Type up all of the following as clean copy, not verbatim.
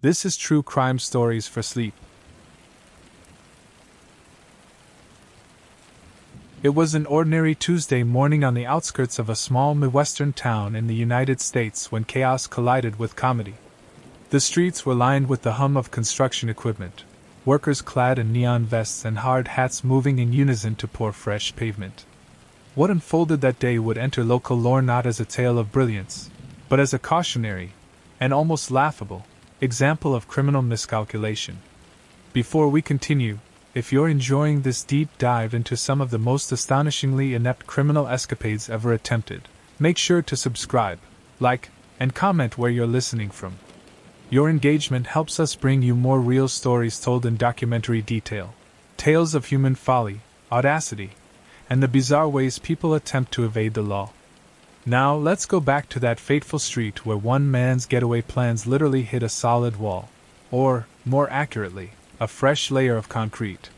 This is True Crime Stories for Sleep. It was an ordinary Tuesday morning on the outskirts of a small Midwestern town in the United States when chaos collided with comedy. The streets were lined with the hum of construction equipment, workers clad in neon vests and hard hats moving in unison to pour fresh pavement. What unfolded that day would enter local lore not as a tale of brilliance, but as a cautionary, and almost laughable, example of criminal miscalculation. Before we continue, if you're enjoying this deep dive into some of the most astonishingly inept criminal escapades ever attempted, make sure to subscribe, like, and comment where you're listening from. Your engagement helps us bring you more real stories told in documentary detail, tales of human folly, audacity, and the bizarre ways people attempt to evade the law. Now let's go back to that fateful street where one man's getaway plans literally hit a solid wall, or, more accurately, a fresh layer of concrete.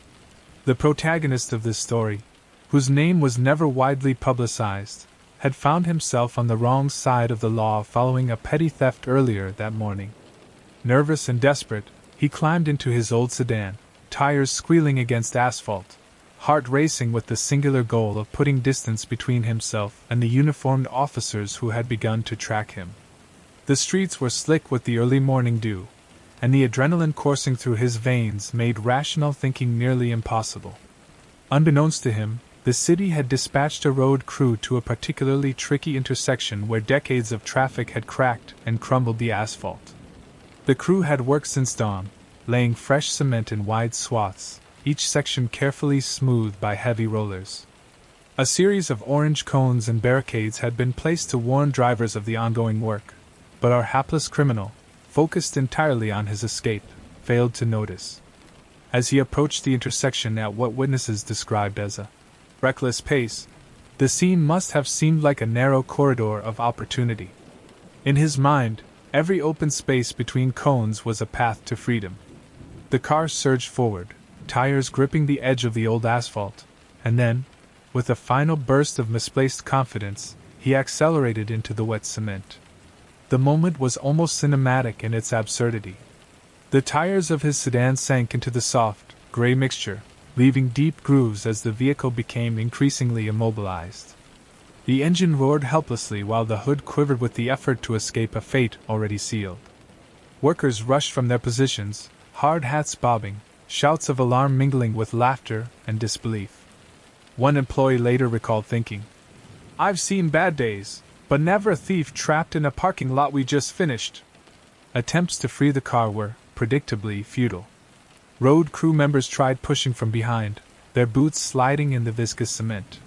The protagonist of this story, whose name was never widely publicized, had found himself on the wrong side of the law following a petty theft earlier that morning. Nervous and desperate, he climbed into his old sedan, tires squealing against asphalt, heart racing with the singular goal of putting distance between himself and the uniformed officers who had begun to track him. The streets were slick with the early morning dew, and the adrenaline coursing through his veins made rational thinking nearly impossible. Unbeknownst to him, the city had dispatched a road crew to a particularly tricky intersection where decades of traffic had cracked and crumbled the asphalt. The crew had worked since dawn, laying fresh cement in wide swaths, each section carefully smoothed by heavy rollers. A series of orange cones and barricades had been placed to warn drivers of the ongoing work, but our hapless criminal, focused entirely on his escape, failed to notice. As he approached the intersection at what witnesses described as a reckless pace, the scene must have seemed like a narrow corridor of opportunity. In his mind, every open space between cones was a path to freedom. The car surged forward, tires gripping the edge of the old asphalt, and then, with a final burst of misplaced confidence, he accelerated into the wet cement. The moment was almost cinematic in its absurdity. The tires of his sedan sank into the soft, gray mixture, leaving deep grooves as the vehicle became increasingly immobilized. The engine roared helplessly while the hood quivered with the effort to escape a fate already sealed. Workers rushed from their positions, hard hats bobbing, shouts of alarm mingling with laughter and disbelief. One employee later recalled thinking, "I've seen bad days, but never a thief trapped in a parking lot we just finished." Attempts to free the car were, predictably, futile. Road crew members tried pushing from behind, their boots sliding in the viscous cement.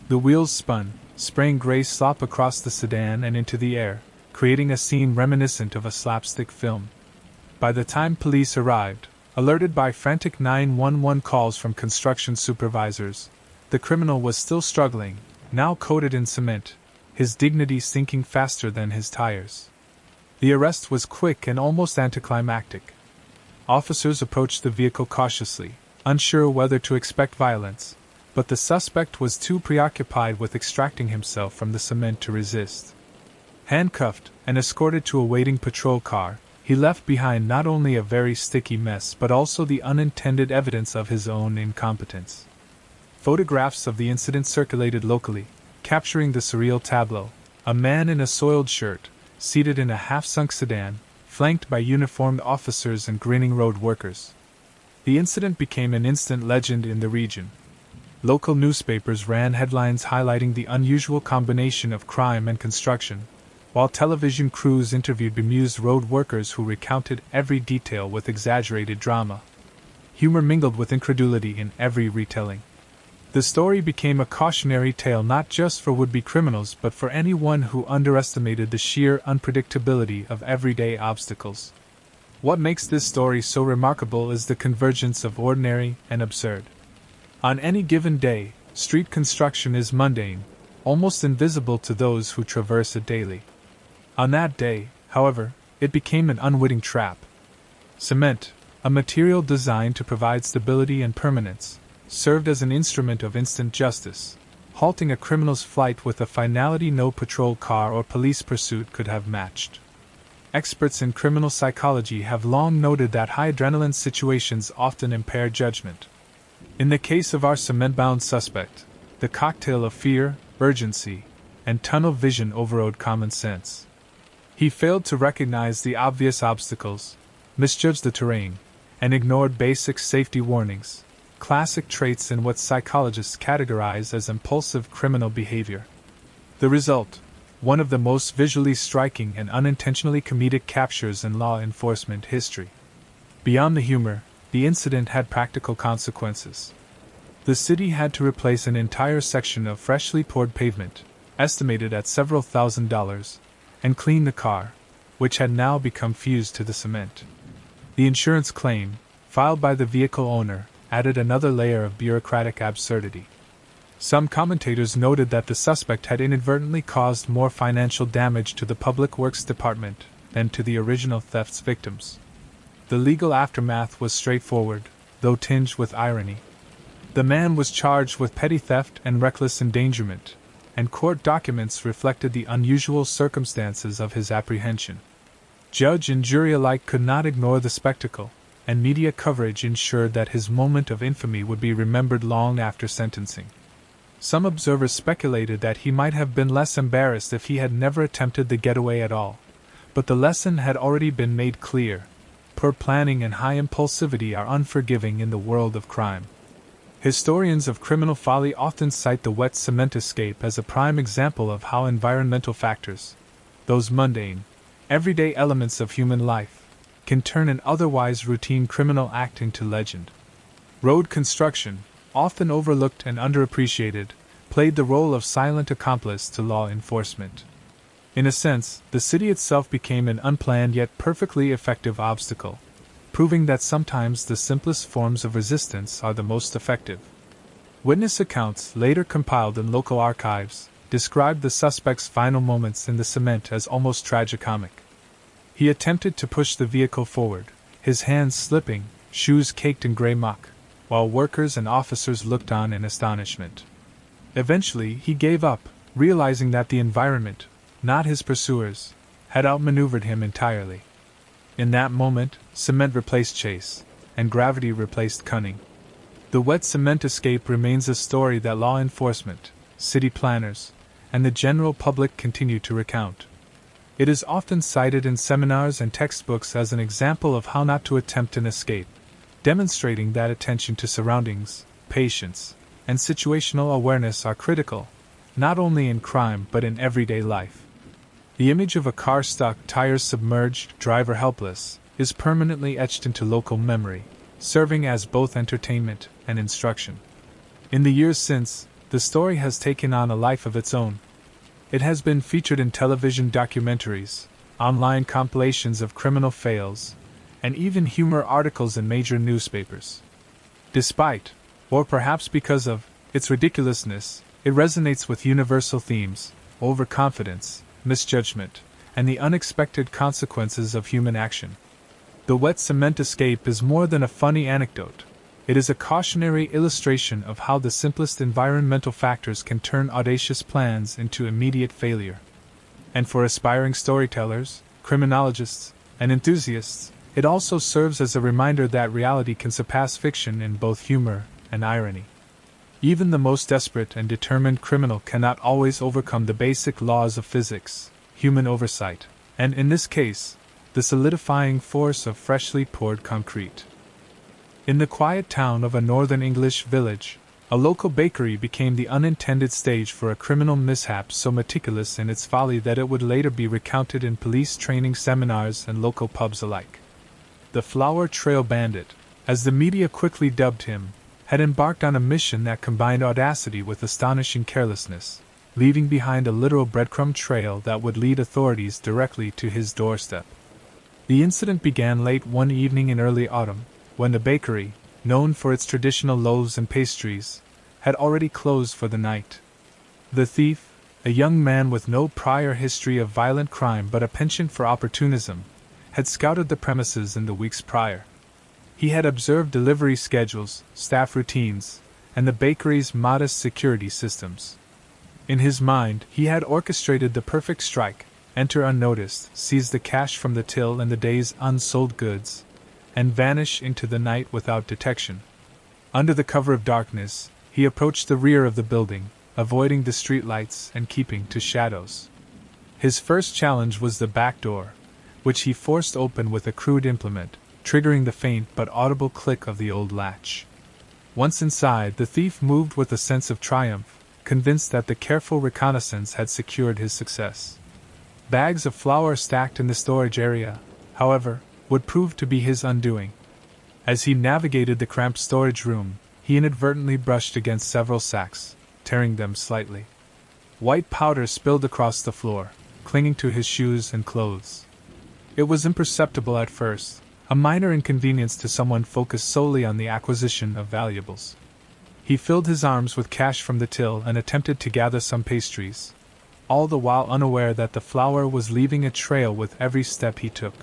The wheels spun, spraying gray slop across the sedan and into the air, creating a scene reminiscent of a slapstick film. By the time police arrived, alerted by frantic 911 calls from construction supervisors, the criminal was still struggling, now coated in cement, his dignity sinking faster than his tires. The arrest was quick and almost anticlimactic. Officers approached the vehicle cautiously, unsure whether to expect violence, but the suspect was too preoccupied with extracting himself from the cement to resist. Handcuffed and escorted to a waiting patrol car, he left behind not only a very sticky mess but also the unintended evidence of his own incompetence. Photographs of the incident circulated locally, capturing the surreal tableau: a man in a soiled shirt, seated in a half-sunk sedan, flanked by uniformed officers and grinning road workers. The incident became an instant legend in the region. Local newspapers ran headlines highlighting the unusual combination of crime and construction, while television crews interviewed bemused road workers who recounted every detail with exaggerated drama. Humor mingled with incredulity in every retelling. The story became a cautionary tale not just for would-be criminals but for anyone who underestimated the sheer unpredictability of everyday obstacles. What makes this story so remarkable is the convergence of ordinary and absurd. On any given day, street construction is mundane, almost invisible to those who traverse it daily. On that day, however, it became an unwitting trap. Cement, a material designed to provide stability and permanence, served as an instrument of instant justice, halting a criminal's flight with a finality no patrol car or police pursuit could have matched. experts in criminal psychology have long noted that high adrenaline situations often impair judgment. In the case of our cement-bound suspect, the cocktail of fear, urgency, and tunnel vision overrode common sense. He failed to recognize the obvious obstacles, misjudged the terrain, and ignored basic safety warnings, classic traits in what psychologists categorize as impulsive criminal behavior. The result: one of the most visually striking and unintentionally comedic captures in law enforcement history. Beyond the humor, the incident had practical consequences. The city had to replace an entire section of freshly poured pavement, estimated at several $1,000s, and clean the car, which had now become fused to the cement. The insurance claim, filed by the vehicle owner, added another layer of bureaucratic absurdity. Some commentators noted that the suspect had inadvertently caused more financial damage to the Public Works Department than to the original theft's victims. The legal aftermath was straightforward, though tinged with irony. The man was charged with petty theft and reckless endangerment, and court documents reflected the unusual circumstances of his apprehension. Judge and jury alike could not ignore the spectacle, and media coverage ensured that his moment of infamy would be remembered long after sentencing. Some observers speculated that he might have been less embarrassed if he had never attempted the getaway at all, but the lesson had already been made clear. Poor planning and high impulsivity are unforgiving in the world of crime. Historians of criminal folly often cite the wet cement escape as a prime example of how environmental factors, those mundane, everyday elements of human life, can turn an otherwise routine criminal act into legend. Road construction, often overlooked and underappreciated, played the role of silent accomplice to law enforcement. In a sense, the city itself became an unplanned yet perfectly effective obstacle, proving that sometimes the simplest forms of resistance are the most effective. Witness accounts, later compiled in local archives, described the suspect's final moments in the cement as almost tragicomic. He attempted to push the vehicle forward, his hands slipping, shoes caked in gray muck, while workers and officers looked on in astonishment. Eventually, he gave up, realizing that the environment, not his pursuers, had outmaneuvered him entirely. In that moment, cement replaced chase, and gravity replaced cunning. The wet cement escape remains a story that law enforcement, city planners, and the general public continue to recount. It is often cited in seminars and textbooks as an example of how not to attempt an escape, demonstrating that attention to surroundings, patience, and situational awareness are critical, not only in crime but in everyday life. The image of a car stuck, tires submerged, driver helpless, is permanently etched into local memory, serving as both entertainment and instruction. In the years since, the story has taken on a life of its own. It has been featured in television documentaries, online compilations of criminal fails, and even humor articles in major newspapers. Despite, or perhaps because of, its ridiculousness, it resonates with universal themes: overconfidence, misjudgment, and the unexpected consequences of human action. The wet cement escape is more than a funny anecdote. It is a cautionary illustration of how the simplest environmental factors can turn audacious plans into immediate failure. And for aspiring storytellers, criminologists, and enthusiasts, it also serves as a reminder that reality can surpass fiction in both humor and irony. Even the most desperate and determined criminal cannot always overcome the basic laws of physics, human oversight, and in this case, the solidifying force of freshly poured concrete. In the quiet town of a northern English village, a local bakery became the unintended stage for a criminal mishap so meticulous in its folly that it would later be recounted in police training seminars and local pubs alike. The Flour Trail Bandit, as the media quickly dubbed him, had embarked on a mission that combined audacity with astonishing carelessness, leaving behind a literal breadcrumb trail that would lead authorities directly to his doorstep. The incident began late one evening in early autumn, when the bakery, known for its traditional loaves and pastries, had already closed for the night. The thief, a young man with no prior history of violent crime but a penchant for opportunism, had scouted the premises in the weeks prior. He had observed delivery schedules, staff routines, and the bakery's modest security systems. In his mind, he had orchestrated the perfect strike, enter unnoticed, seize the cash from the till and the day's unsold goods, and vanish into the night without detection. Under the cover of darkness, he approached the rear of the building, avoiding the street lights and keeping to shadows. His first challenge was the back door, which he forced open with a crude implement, triggering the faint but audible click of the old latch. Once inside, the thief moved with a sense of triumph, convinced that the careful reconnaissance had secured his success. Bags of flour stacked in the storage area, however, would prove to be his undoing. As he navigated the cramped storage room, he inadvertently brushed against several sacks, tearing them slightly. White powder spilled across the floor, clinging to his shoes and clothes. It was imperceptible at first, a minor inconvenience to someone focused solely on the acquisition of valuables. He filled his arms with cash from the till and attempted to gather some pastries, all the while unaware that the flour was leaving a trail with every step he took.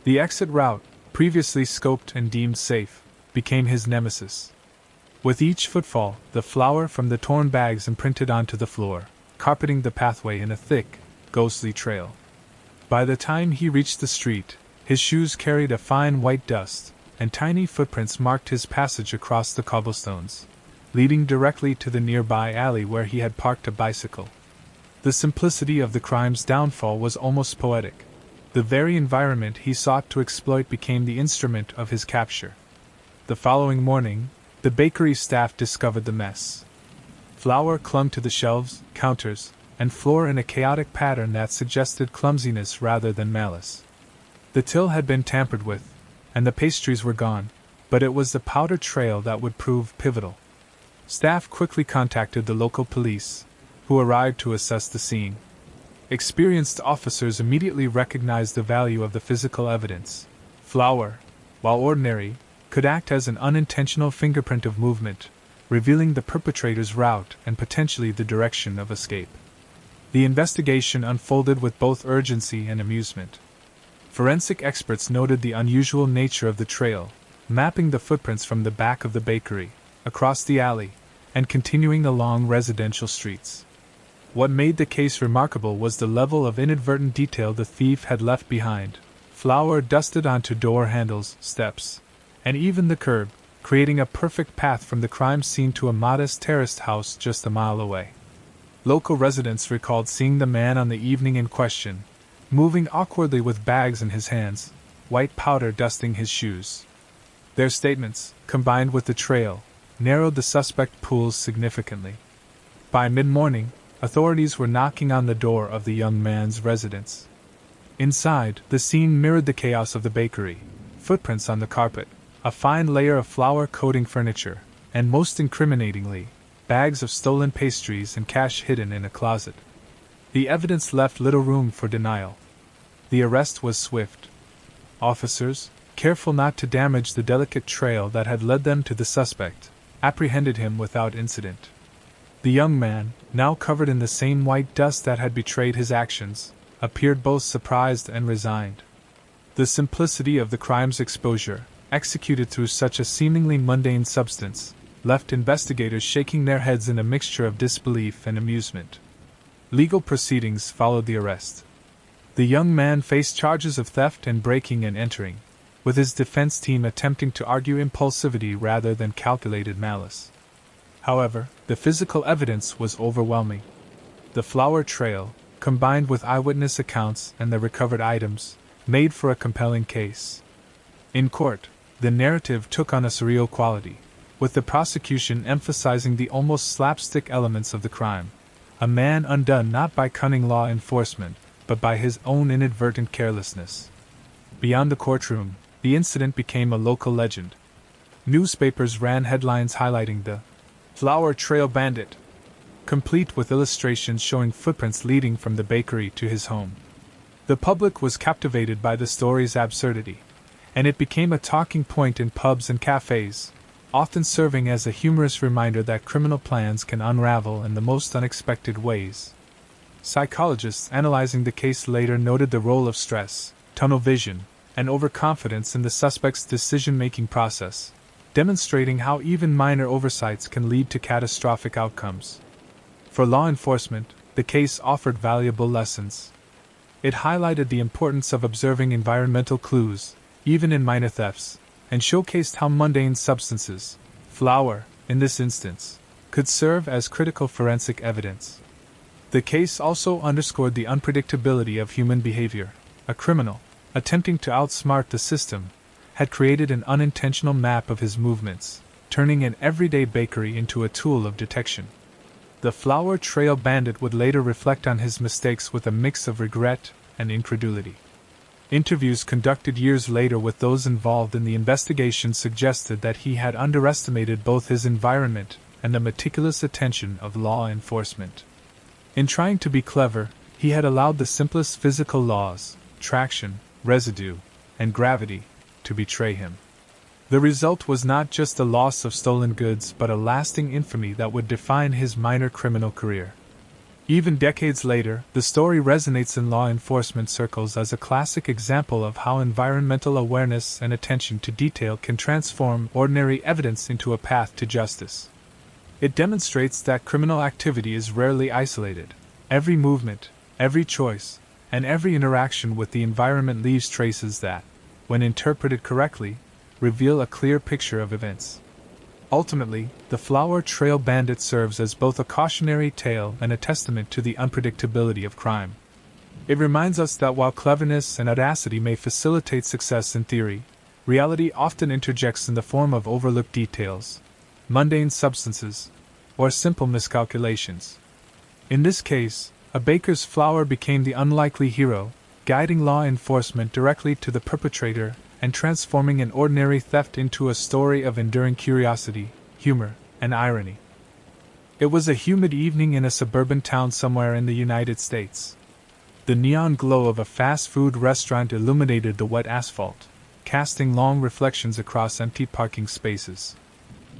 The exit route, previously scoped and deemed safe, became his nemesis. With each footfall, the flour from the torn bags imprinted onto the floor, carpeting the pathway in a thick, ghostly trail. By the time he reached the street, his shoes carried a fine white dust, and tiny footprints marked his passage across the cobblestones, leading directly to the nearby alley where he had parked a bicycle. The simplicity of the crime's downfall was almost poetic. The very environment he sought to exploit became the instrument of his capture. The following morning, the bakery staff discovered the mess. Flour clung to the shelves, counters, and floor in a chaotic pattern that suggested clumsiness rather than malice. The till had been tampered with, and the pastries were gone, but it was the powder trail that would prove pivotal. Staff quickly contacted the local police, who arrived to assess the scene. Experienced officers immediately recognized the value of the physical evidence. Flour, while ordinary, could act as an unintentional fingerprint of movement, revealing the perpetrator's route and potentially the direction of escape. The investigation unfolded with both urgency and amusement. Forensic experts noted the unusual nature of the trail, mapping the footprints from the back of the bakery, across the alley, and continuing along residential streets. What made the case remarkable was the level of inadvertent detail the thief had left behind: flour dusted onto door handles, steps, and even the curb, creating a perfect path from the crime scene to a modest terraced house just a mile away. Local residents recalled seeing the man on the evening in question, moving awkwardly with bags in his hands, white powder dusting his shoes. Their statements, combined with the trail, narrowed the suspect pools significantly. By mid-morning, authorities were knocking on the door of the young man's residence. Inside, the scene mirrored the chaos of the bakery: footprints on the carpet, a fine layer of flour coating furniture, and most incriminatingly, bags of stolen pastries and cash hidden in a closet. The evidence left little room for denial. The arrest was swift. Officers, careful not to damage the delicate trail that had led them to the suspect, apprehended him without incident. The young man, now covered in the same white dust that had betrayed his actions, appeared both surprised and resigned. The simplicity of the crime's exposure, executed through such a seemingly mundane substance, left investigators shaking their heads in a mixture of disbelief and amusement. Legal proceedings followed the arrest. The young man faced charges of theft and breaking and entering, with his defense team attempting to argue impulsivity rather than calculated malice. However, the physical evidence was overwhelming. The flour trail, combined with eyewitness accounts and the recovered items, made for a compelling case. In court, the narrative took on a surreal quality, with the prosecution emphasizing the almost slapstick elements of the crime. A man undone not by cunning law enforcement, but by his own inadvertent carelessness. Beyond the courtroom, the incident became a local legend. Newspapers ran headlines highlighting the flour trail bandit, complete with illustrations showing footprints leading from the bakery to his home. The public was captivated by the story's absurdity, and it became a talking point in pubs and cafes, often serving as a humorous reminder that criminal plans can unravel in the most unexpected ways. Psychologists analyzing the case later noted the role of stress, tunnel vision, and overconfidence in the suspect's decision-making process, demonstrating how even minor oversights can lead to catastrophic outcomes. For law enforcement, the case offered valuable lessons. It highlighted the importance of observing environmental clues, even in minor thefts, and showcased how mundane substances, flour, in this instance, could serve as critical forensic evidence. The case also underscored the unpredictability of human behavior. A criminal, attempting to outsmart the system, had created an unintentional map of his movements, turning an everyday bakery into a tool of detection. The flour trail bandit would later reflect on his mistakes with a mix of regret and incredulity. Interviews conducted years later with those involved in the investigation suggested that he had underestimated both his environment and the meticulous attention of law enforcement. In trying to be clever, he had allowed the simplest physical laws, traction, residue, and gravity, to betray him. The result was not just the loss of stolen goods but a lasting infamy that would define his minor criminal career. Even decades later, the story resonates in law enforcement circles as a classic example of how environmental awareness and attention to detail can transform ordinary evidence into a path to justice. It demonstrates that criminal activity is rarely isolated. Every movement, every choice, and every interaction with the environment leaves traces that, when interpreted correctly, reveal a clear picture of events. Ultimately, the flour trail bandit serves as both a cautionary tale and a testament to the unpredictability of crime. It reminds us that while cleverness and audacity may facilitate success in theory, reality often interjects in the form of overlooked details, mundane substances, or simple miscalculations. In this case, a baker's flour became the unlikely hero, guiding law enforcement directly to the perpetrator and transforming an ordinary theft into a story of enduring curiosity, humor, and irony. It was a humid evening in a suburban town somewhere in the United States. The neon glow of a fast food restaurant illuminated the wet asphalt, casting long reflections across empty parking spaces.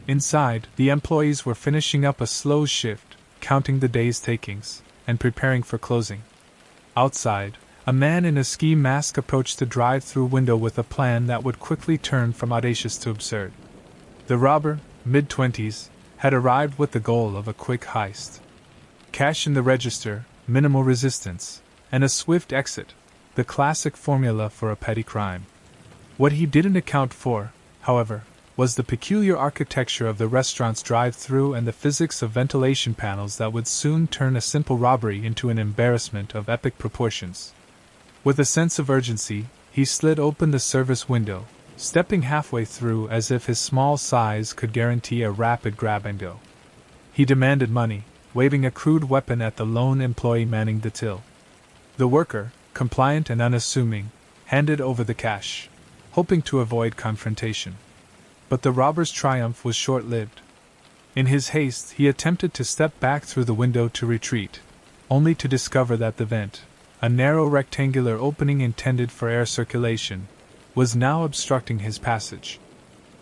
Inside, the employees were finishing up a slow shift, counting the day's takings, and preparing for closing. Outside, a man in a ski mask approached the drive-through window with a plan that would quickly turn from audacious to absurd. The robber, mid-20s, had arrived with the goal of a quick heist. Cash in the register, minimal resistance, and a swift exit, the classic formula for a petty crime. What he didn't account for, however, was the peculiar architecture of the restaurant's drive-through and the physics of ventilation panels that would soon turn a simple robbery into an embarrassment of epic proportions. With a sense of urgency, he slid open the service window, stepping halfway through as if his small size could guarantee a rapid grab-and-go. He demanded money, waving a crude weapon at the lone employee manning the till. The worker, compliant and unassuming, handed over the cash, hoping to avoid confrontation. But the robber's triumph was short-lived. In his haste, he attempted to step back through the window to retreat, only to discover that the vent, a narrow rectangular opening intended for air circulation, was now obstructing his passage.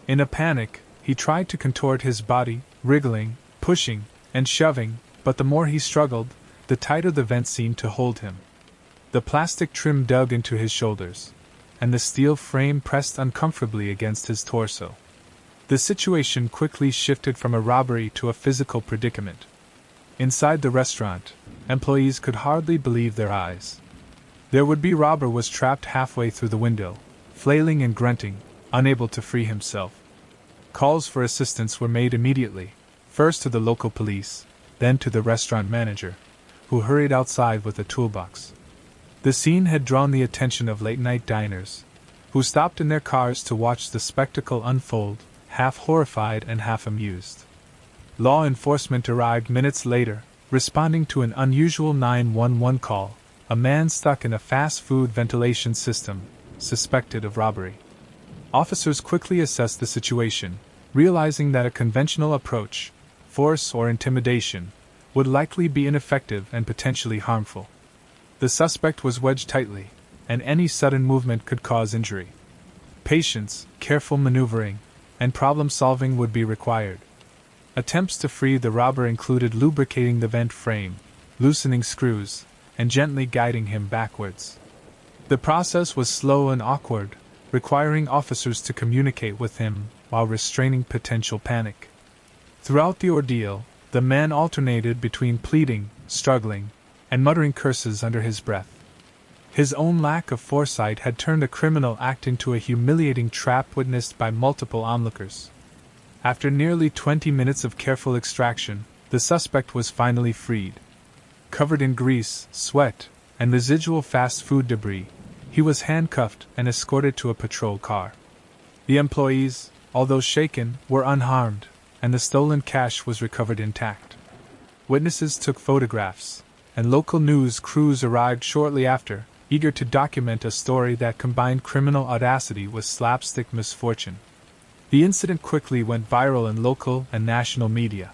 In a panic, he tried to contort his body, wriggling, pushing, and shoving, but the more he struggled, the tighter the vent seemed to hold him. The plastic trim dug into his shoulders, and the steel frame pressed uncomfortably against his torso. The situation quickly shifted from a robbery to a physical predicament. Inside the restaurant, employees could hardly believe their eyes. Their would-be robber was trapped halfway through the window, flailing and grunting, unable to free himself. Calls for assistance were made immediately, first to the local police, then to the restaurant manager, who hurried outside with a toolbox. The scene had drawn the attention of late-night diners, who stopped in their cars to watch the spectacle unfold, half horrified and half amused. Law enforcement arrived minutes later, responding to an unusual 911 call, a man stuck in a fast food ventilation system, suspected of robbery. Officers quickly assessed the situation, realizing that a conventional approach, force or intimidation, would likely be ineffective and potentially harmful. The suspect was wedged tightly, and any sudden movement could cause injury. Patience, careful maneuvering, and problem-solving would be required. Attempts to free the robber included lubricating the vent frame, loosening screws, and gently guiding him backwards. The process was slow and awkward, requiring officers to communicate with him while restraining potential panic. Throughout the ordeal, the man alternated between pleading, struggling, and muttering curses under his breath. His own lack of foresight had turned a criminal act into a humiliating trap witnessed by multiple onlookers. After nearly 20 minutes of careful extraction, the suspect was finally freed. Covered in grease, sweat, and residual fast food debris, he was handcuffed and escorted to a patrol car. The employees, although shaken, were unharmed, and the stolen cash was recovered intact. Witnesses took photographs, and local news crews arrived shortly after, eager to document a story that combined criminal audacity with slapstick misfortune. The incident quickly went viral in local and national media.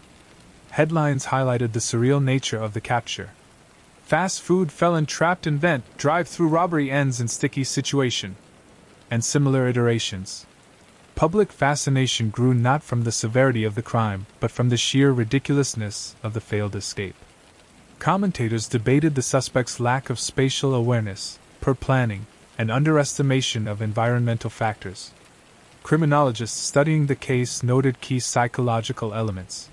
Headlines highlighted the surreal nature of the capture. Fast food felon trapped in vent, drive-through robbery ends in sticky situation, and similar iterations. Public fascination grew not from the severity of the crime, but from the sheer ridiculousness of the failed escape. Commentators debated the suspect's lack of spatial awareness, poor planning, and underestimation of environmental factors. Criminologists studying the case noted key psychological elements.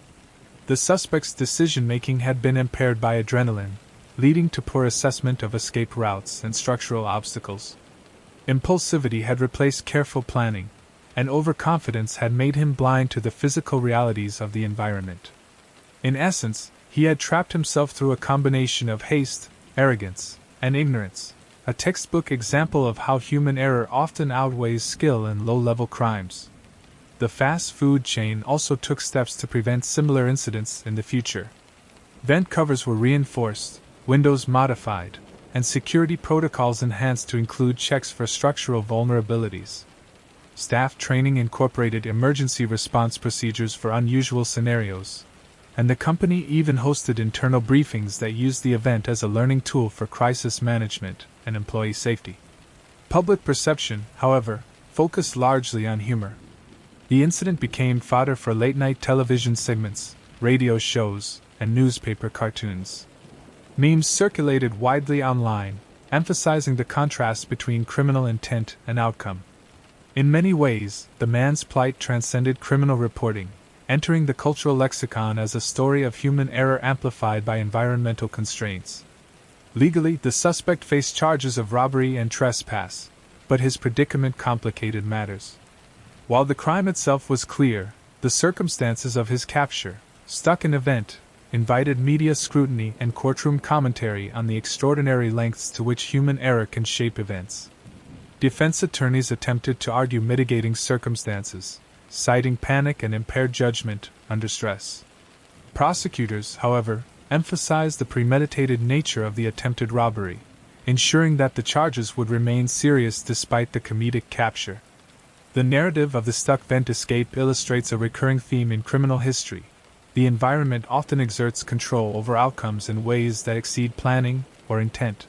The suspect's decision-making had been impaired by adrenaline, leading to poor assessment of escape routes and structural obstacles. Impulsivity had replaced careful planning, and overconfidence had made him blind to the physical realities of the environment. In essence, he had trapped himself through a combination of haste, arrogance, and ignorance, a textbook example of how human error often outweighs skill in low-level crimes. The fast food chain also took steps to prevent similar incidents in the future. Vent covers were reinforced, windows modified, and security protocols enhanced to include checks for structural vulnerabilities. Staff training incorporated emergency response procedures for unusual scenarios, and the company even hosted internal briefings that used the event as a learning tool for crisis management and employee safety. Public perception, however, focused largely on humor. The incident became fodder for late-night television segments, radio shows, and newspaper cartoons. Memes circulated widely online, emphasizing the contrast between criminal intent and outcome. In many ways, the man's plight transcended criminal reporting, entering the cultural lexicon as a story of human error amplified by environmental constraints. Legally, the suspect faced charges of robbery and trespass, but his predicament complicated matters. While the crime itself was clear, the circumstances of his capture, stuck in event, invited media scrutiny and courtroom commentary on the extraordinary lengths to which human error can shape events. Defense attorneys attempted to argue mitigating circumstances, citing panic and impaired judgment under stress. Prosecutors, however, emphasized the premeditated nature of the attempted robbery, ensuring that the charges would remain serious despite the comedic capture. The narrative of the stuck vent escape illustrates a recurring theme in criminal history. The environment often exerts control over outcomes in ways that exceed planning or intent.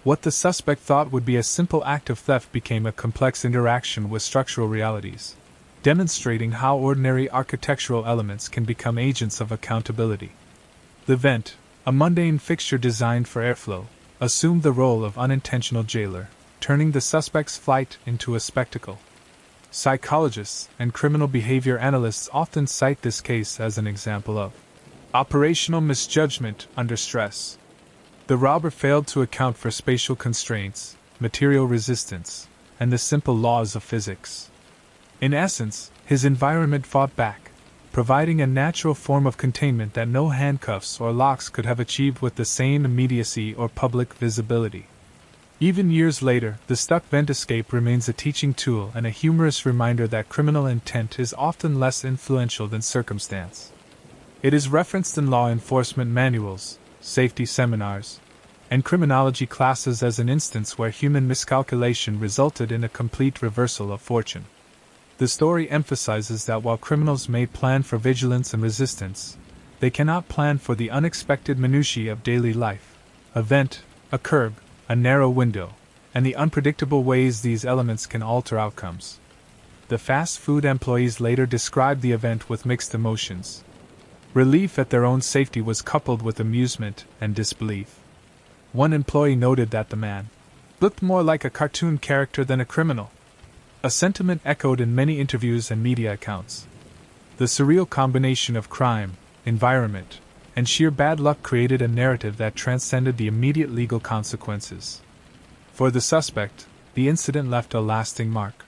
What the suspect thought would be a simple act of theft became a complex interaction with structural realities, demonstrating how ordinary architectural elements can become agents of accountability. The vent, a mundane fixture designed for airflow, assumed the role of unintentional jailer, turning the suspect's flight into a spectacle. Psychologists and criminal behavior analysts often cite this case as an example of operational misjudgment under stress. The robber failed to account for spatial constraints, material resistance, and the simple laws of physics. In essence, his environment fought back, providing a natural form of containment that no handcuffs or locks could have achieved with the same immediacy or public visibility. Even years later, the stuck vent escape remains a teaching tool and a humorous reminder that criminal intent is often less influential than circumstance. It is referenced in law enforcement manuals, safety seminars, and criminology classes as an instance where human miscalculation resulted in a complete reversal of fortune. The story emphasizes that while criminals may plan for vigilance and resistance, they cannot plan for the unexpected minutiae of daily life: a vent, a curb, a narrow window, and the unpredictable ways these elements can alter outcomes. The fast food employees later described the event with mixed emotions. Relief at their own safety was coupled with amusement and disbelief. One employee noted that the man looked more like a cartoon character than a criminal, a sentiment echoed in many interviews and media accounts. The surreal combination of crime, environment, and sheer bad luck created a narrative that transcended the immediate legal consequences. For the suspect, the incident left a lasting mark.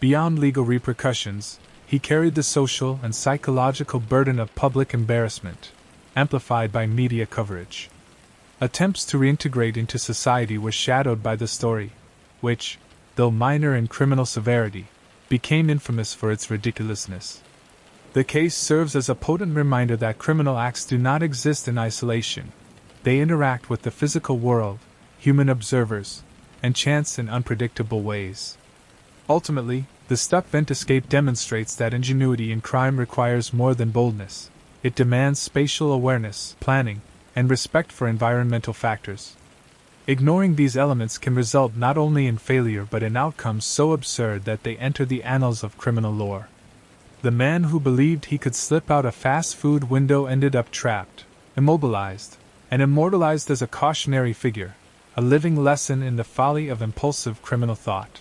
Beyond legal repercussions, he carried the social and psychological burden of public embarrassment, amplified by media coverage. Attempts to reintegrate into society were shadowed by the story, which, though minor in criminal severity, became infamous for its ridiculousness. The case serves as a potent reminder that criminal acts do not exist in isolation. They interact with the physical world, human observers, and chance in unpredictable ways. Ultimately, the stunt escape demonstrates that ingenuity in crime requires more than boldness. It demands spatial awareness, planning, and respect for environmental factors. Ignoring these elements can result not only in failure but in outcomes so absurd that they enter the annals of criminal lore. The man who believed he could slip out a fast food window ended up trapped, immobilized, and immortalized as a cautionary figure, a living lesson in the folly of impulsive criminal thought.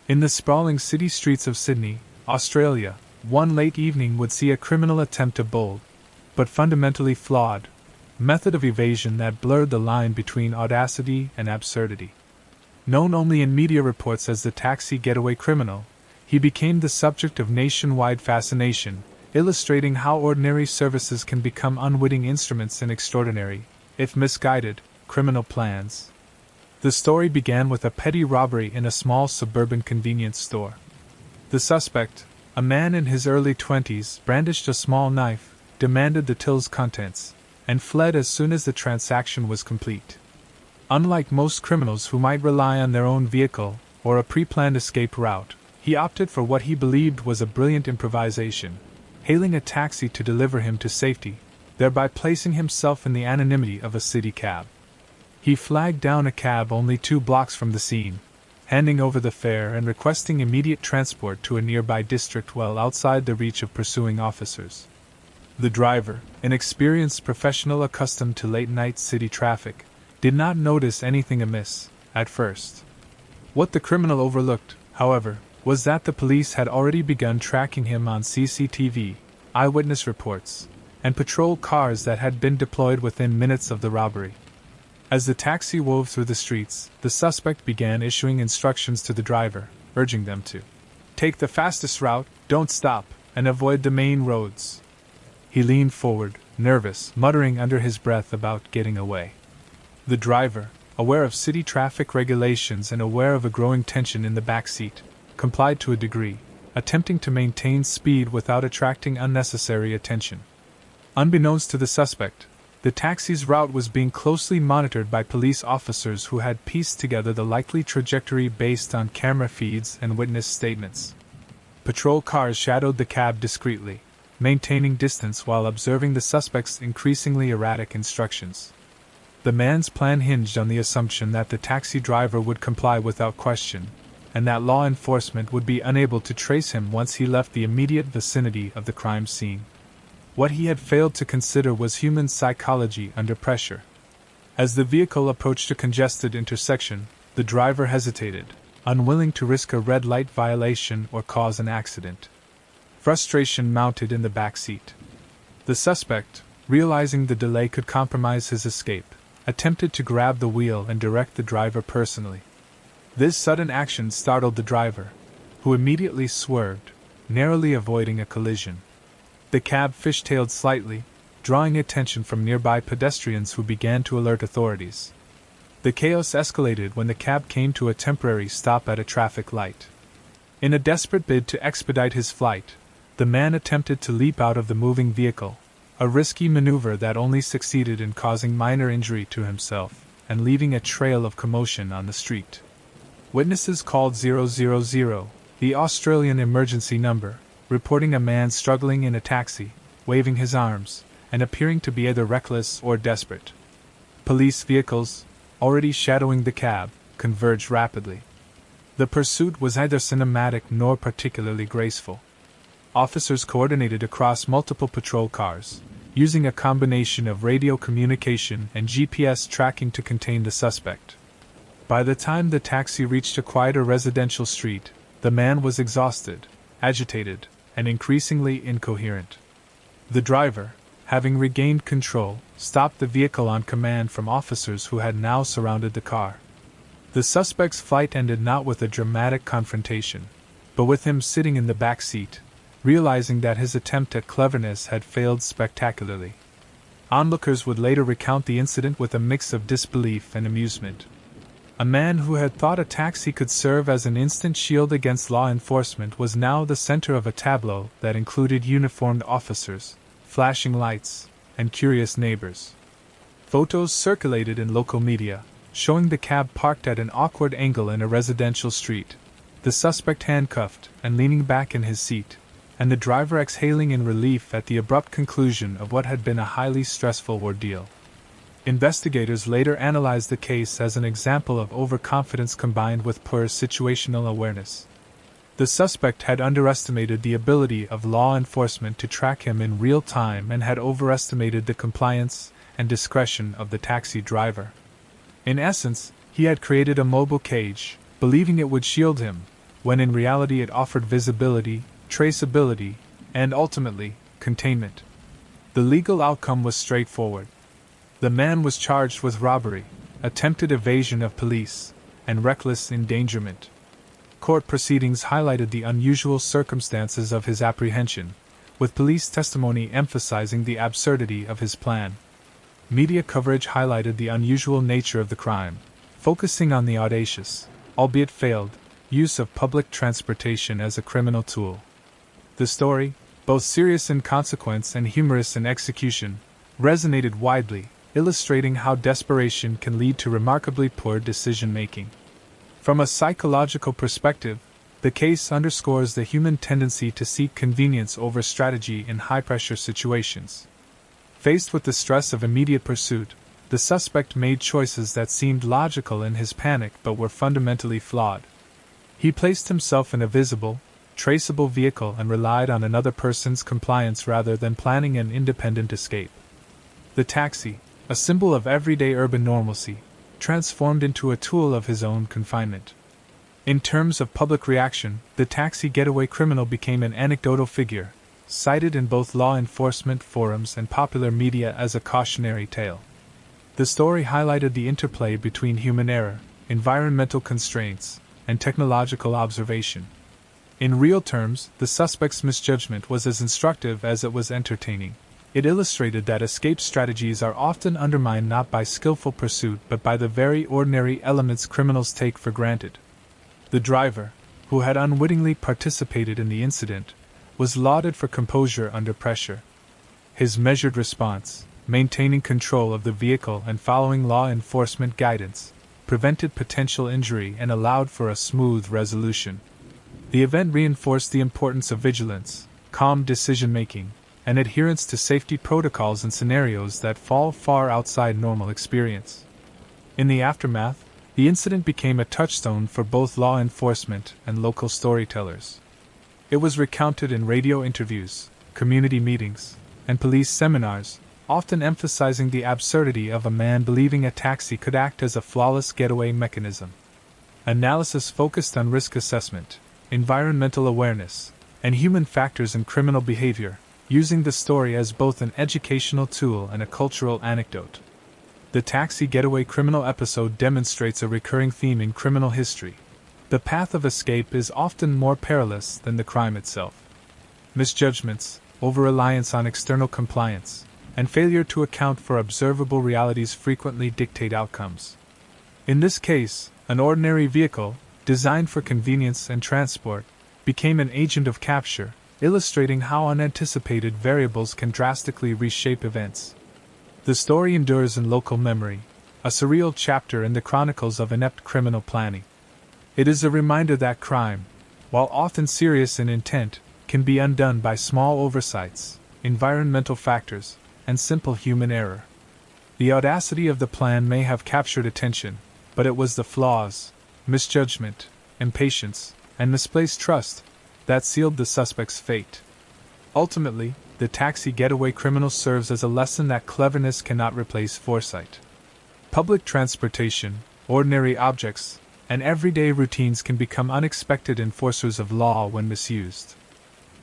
In the sprawling city streets of Sydney, Australia, one late evening would see a criminal attempt a bold, but fundamentally flawed, method of evasion that blurred the line between audacity and absurdity. Known only in media reports as the taxi getaway criminal, he became the subject of nationwide fascination, illustrating how ordinary services can become unwitting instruments in extraordinary, if misguided, criminal plans. The story began with a petty robbery in a small suburban convenience store. The suspect, a man in his early 20s, brandished a small knife, demanded the till's contents, and fled as soon as the transaction was complete. Unlike most criminals who might rely on their own vehicle or a pre-planned escape route, he opted for what he believed was a brilliant improvisation, hailing a taxi to deliver him to safety, thereby placing himself in the anonymity of a city cab. He flagged down a cab only 2 blocks from the scene, handing over the fare and requesting immediate transport to a nearby district well outside the reach of pursuing officers. The driver, an experienced professional accustomed to late-night city traffic, did not notice anything amiss, at first. What the criminal overlooked, however, was that the police had already begun tracking him on CCTV, eyewitness reports, and patrol cars that had been deployed within minutes of the robbery. As the taxi wove through the streets, the suspect began issuing instructions to the driver, urging them to take the fastest route, don't stop, and avoid the main roads. He leaned forward, nervous, muttering under his breath about getting away. The driver, aware of city traffic regulations and aware of a growing tension in the back seat, complied to a degree, attempting to maintain speed without attracting unnecessary attention. Unbeknownst to the suspect, the taxi's route was being closely monitored by police officers who had pieced together the likely trajectory based on camera feeds and witness statements. Patrol cars shadowed the cab discreetly, maintaining distance while observing the suspect's increasingly erratic instructions. The man's plan hinged on the assumption that the taxi driver would comply without question, and that law enforcement would be unable to trace him once he left the immediate vicinity of the crime scene. What he had failed to consider was human psychology under pressure. As the vehicle approached a congested intersection, the driver hesitated, unwilling to risk a red light violation or cause an accident. Frustration mounted in the back seat. The suspect, realizing the delay could compromise his escape, attempted to grab the wheel and direct the driver personally. This sudden action startled the driver, who immediately swerved, narrowly avoiding a collision. The cab fishtailed slightly, drawing attention from nearby pedestrians who began to alert authorities. The chaos escalated when the cab came to a temporary stop at a traffic light. In a desperate bid to expedite his flight, the man attempted to leap out of the moving vehicle, a risky maneuver that only succeeded in causing minor injury to himself and leaving a trail of commotion on the street. Witnesses called 000, the Australian emergency number, reporting a man struggling in a taxi, waving his arms, and appearing to be either reckless or desperate. Police vehicles, already shadowing the cab, converged rapidly. The pursuit was neither cinematic nor particularly graceful. Officers coordinated across multiple patrol cars, using a combination of radio communication and GPS tracking to contain the suspect. By the time the taxi reached a quieter residential street, the man was exhausted, agitated, and increasingly incoherent. The driver, having regained control, stopped the vehicle on command from officers who had now surrounded the car. The suspect's flight ended not with a dramatic confrontation, but with him sitting in the back seat, realizing that his attempt at cleverness had failed spectacularly. Onlookers would later recount the incident with a mix of disbelief and amusement. A man who had thought a taxi could serve as an instant shield against law enforcement was now the center of a tableau that included uniformed officers, flashing lights, and curious neighbors. Photos circulated in local media, showing the cab parked at an awkward angle in a residential street, the suspect handcuffed and leaning back in his seat, and the driver exhaling in relief at the abrupt conclusion of what had been a highly stressful ordeal. Investigators later analyzed the case as an example of overconfidence combined with poor situational awareness. The suspect had underestimated the ability of law enforcement to track him in real time and had overestimated the compliance and discretion of the taxi driver. In essence, he had created a mobile cage, believing it would shield him, when in reality it offered visibility, traceability, and ultimately, containment. The legal outcome was straightforward. The man was charged with robbery, attempted evasion of police, and reckless endangerment. Court proceedings highlighted the unusual circumstances of his apprehension, with police testimony emphasizing the absurdity of his plan. Media coverage highlighted the unusual nature of the crime, focusing on the audacious, albeit failed, use of public transportation as a criminal tool. The story, both serious in consequence and humorous in execution, resonated widely, illustrating how desperation can lead to remarkably poor decision-making. From a psychological perspective, the case underscores the human tendency to seek convenience over strategy in high-pressure situations. Faced with the stress of immediate pursuit, the suspect made choices that seemed logical in his panic but were fundamentally flawed. He placed himself in a visible, traceable vehicle and relied on another person's compliance rather than planning an independent escape. The taxi, a symbol of everyday urban normalcy, transformed into a tool of his own confinement. In terms of public reaction, the taxi getaway criminal became an anecdotal figure, cited in both law enforcement forums and popular media as a cautionary tale. The story highlighted the interplay between human error, environmental constraints, and technological observation. In real terms, the suspect's misjudgment was as instructive as it was entertaining. It illustrated that escape strategies are often undermined not by skillful pursuit but by the very ordinary elements criminals take for granted. The driver, who had unwittingly participated in the incident, was lauded for composure under pressure. His measured response, maintaining control of the vehicle and following law enforcement guidance, prevented potential injury and allowed for a smooth resolution. The event reinforced the importance of vigilance, calm decision-making, and adherence to safety protocols in scenarios that fall far outside normal experience. In the aftermath, the incident became a touchstone for both law enforcement and local storytellers. It was recounted in radio interviews, community meetings, and police seminars, often emphasizing the absurdity of a man believing a taxi could act as a flawless getaway mechanism. Analysis focused on risk assessment, environmental awareness, and human factors in criminal behavior, using the story as both an educational tool and a cultural anecdote. The taxi getaway criminal episode demonstrates a recurring theme in criminal history. The path of escape is often more perilous than the crime itself. Misjudgments, over-reliance on external compliance, and failure to account for observable realities frequently dictate outcomes. In this case, an ordinary vehicle, designed for convenience and transport, became an agent of capture, illustrating how unanticipated variables can drastically reshape events. The story endures in local memory, a surreal chapter in the chronicles of inept criminal planning. It is a reminder that crime, while often serious in intent, can be undone by small oversights, environmental factors, and simple human error. The audacity of the plan may have captured attention, but it was the flaws, misjudgment, impatience, and misplaced trust that sealed the suspect's fate. Ultimately, the taxi getaway criminal serves as a lesson that cleverness cannot replace foresight. Public transportation, ordinary objects, and everyday routines can become unexpected enforcers of law when misused.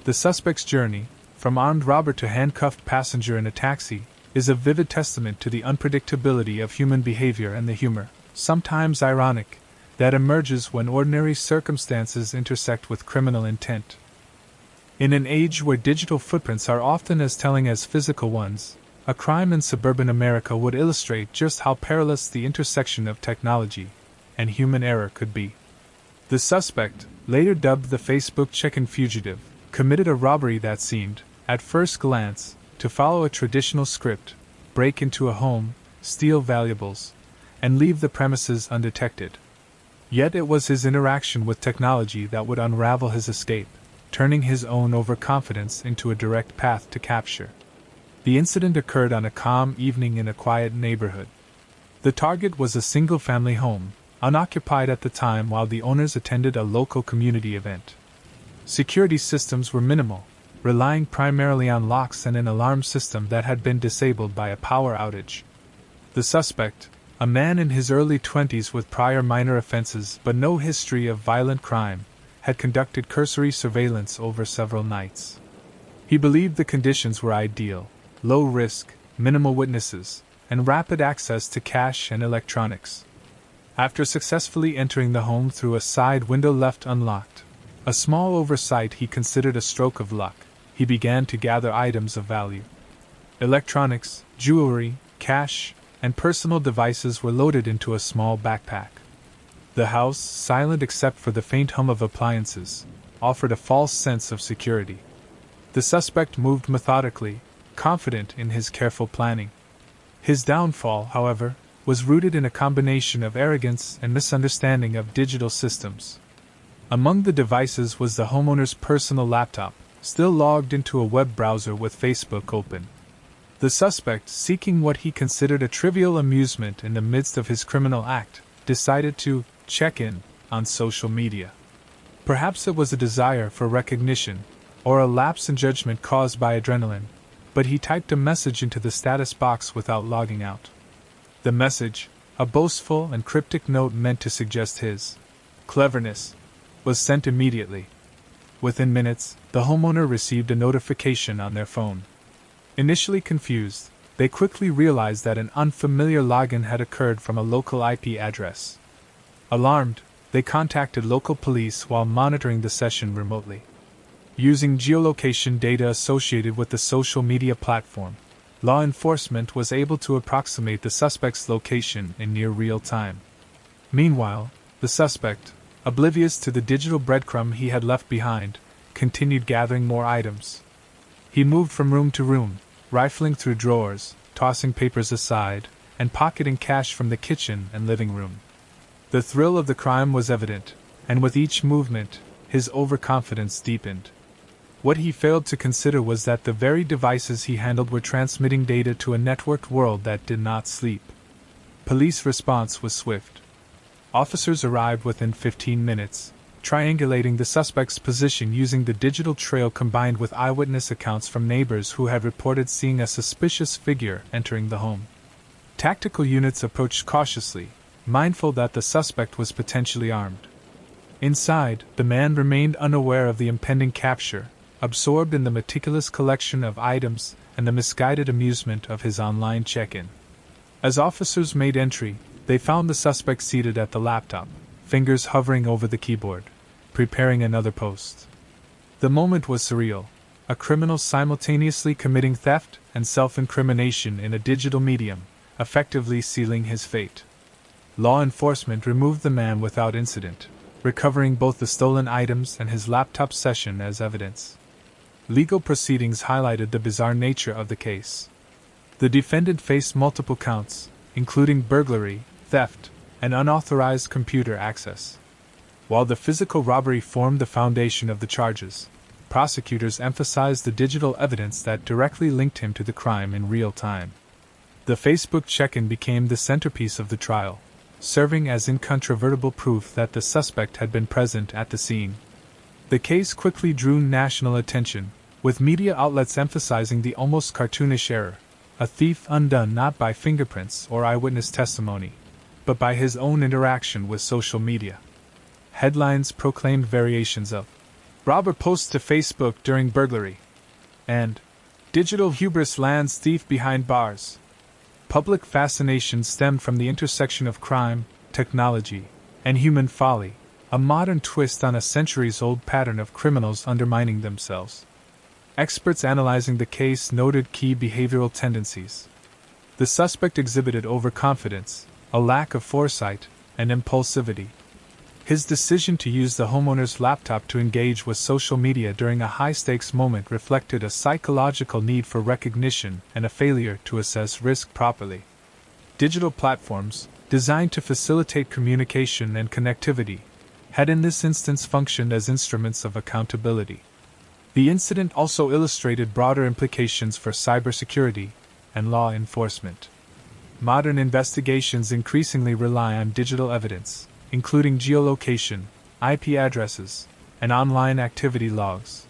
The suspect's journey, from armed robber to handcuffed passenger in a taxi, is a vivid testament to the unpredictability of human behavior and the humor, sometimes ironic, that emerges when ordinary circumstances intersect with criminal intent. In an age where digital footprints are often as telling as physical ones, a crime in suburban America would illustrate just how perilous the intersection of technology and human error could be. The suspect, later dubbed the Facebook check-in fugitive, committed a robbery that seemed, at first glance, to follow a traditional script: break into a home, steal valuables, and leave the premises undetected. Yet it was his interaction with technology that would unravel his escape, turning his own overconfidence into a direct path to capture. The incident occurred on a calm evening in a quiet neighborhood. The target was a single-family home, unoccupied at the time while the owners attended a local community event. Security systems were minimal, relying primarily on locks and an alarm system that had been disabled by a power outage. The suspect, a man in his early 20s with prior minor offenses but no history of violent crime, had conducted cursory surveillance over several nights. He believed the conditions were ideal: low risk, minimal witnesses, and rapid access to cash and electronics. After successfully entering the home through a side window left unlocked, a small oversight he considered a stroke of luck, he began to gather items of value. Electronics, jewelry, cash, and personal devices were loaded into a small backpack. The house, silent except for the faint hum of appliances, offered a false sense of security. The suspect moved methodically, confident in his careful planning. His downfall, however, was rooted in a combination of arrogance and misunderstanding of digital systems. Among the devices was the homeowner's personal laptop, still logged into a web browser with Facebook open. The suspect, seeking what he considered a trivial amusement in the midst of his criminal act, decided to check in on social media. Perhaps it was a desire for recognition, or a lapse in judgment caused by adrenaline, but he typed a message into the status box without logging out. The message, a boastful and cryptic note meant to suggest his cleverness, was sent immediately. Within minutes, the homeowner received a notification on their phone. Initially confused, they quickly realized that an unfamiliar login had occurred from a local IP address. Alarmed, they contacted local police while monitoring the session remotely. Using geolocation data associated with the social media platform, law enforcement was able to approximate the suspect's location in near real time. Meanwhile, the suspect, oblivious to the digital breadcrumb he had left behind, continued gathering more items. He moved from room to room, rifling through drawers, tossing papers aside, and pocketing cash from the kitchen and living room. The thrill of the crime was evident, and with each movement, his overconfidence deepened. What he failed to consider was that the very devices he handled were transmitting data to a networked world that did not sleep. Police response was swift. Officers arrived within 15 minutes, triangulating the suspect's position using the digital trail combined with eyewitness accounts from neighbors who had reported seeing a suspicious figure entering the home. Tactical units approached cautiously, mindful that the suspect was potentially armed. Inside, the man remained unaware of the impending capture, absorbed in the meticulous collection of items and the misguided amusement of his online check-in. As officers made entry, they found the suspect seated at the laptop, fingers hovering over the keyboard, preparing another post. The moment was surreal, a criminal simultaneously committing theft and self-incrimination in a digital medium, effectively sealing his fate. Law enforcement removed the man without incident, recovering both the stolen items and his laptop session as evidence. Legal proceedings highlighted the bizarre nature of the case. The defendant faced multiple counts, including burglary, theft, and unauthorized computer access. While the physical robbery formed the foundation of the charges, prosecutors emphasized the digital evidence that directly linked him to the crime in real time. The Facebook check-in became the centerpiece of the trial, serving as incontrovertible proof that the suspect had been present at the scene. The case quickly drew national attention, with media outlets emphasizing the almost cartoonish error: a thief undone not by fingerprints or eyewitness testimony, but by his own interaction with social media. Headlines proclaimed variations of "Robber posts to Facebook during burglary" and "Digital hubris lands thief behind bars." Public fascination stemmed from the intersection of crime, technology, and human folly, a modern twist on a centuries-old pattern of criminals undermining themselves. Experts analyzing the case noted key behavioral tendencies. The suspect exhibited overconfidence, a lack of foresight, and impulsivity. His decision to use the homeowner's laptop to engage with social media during a high-stakes moment reflected a psychological need for recognition and a failure to assess risk properly. Digital platforms, designed to facilitate communication and connectivity, had in this instance functioned as instruments of accountability. The incident also illustrated broader implications for cybersecurity and law enforcement. Modern investigations increasingly rely on digital evidence, including geolocation, IP addresses, and online activity logs.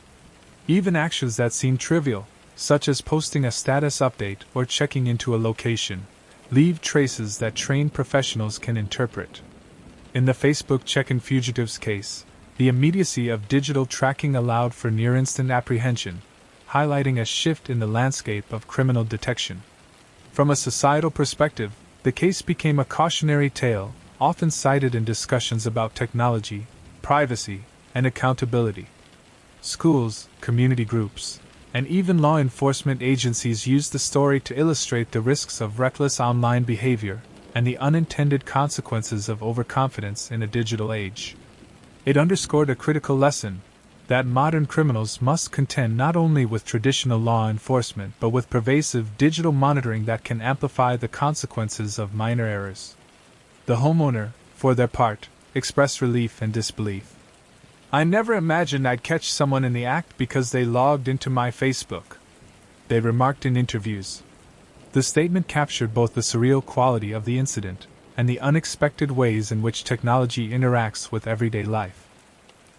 Even actions that seem trivial, such as posting a status update or checking into a location, leave traces that trained professionals can interpret. In the Facebook check-in fugitives case, the immediacy of digital tracking allowed for near-instant apprehension, highlighting a shift in the landscape of criminal detection. From a societal perspective, the case became a cautionary tale, often cited in discussions about technology, privacy, and accountability. Schools, community groups, and even law enforcement agencies used the story to illustrate the risks of reckless online behavior and the unintended consequences of overconfidence in a digital age. It underscored a critical lesson that modern criminals must contend not only with traditional law enforcement but with pervasive digital monitoring that can amplify the consequences of minor errors. The homeowner, for their part, expressed relief and disbelief. "I never imagined I'd catch someone in the act because they logged into my Facebook," they remarked in interviews. The statement captured both the surreal quality of the incident and the unexpected ways in which technology interacts with everyday life.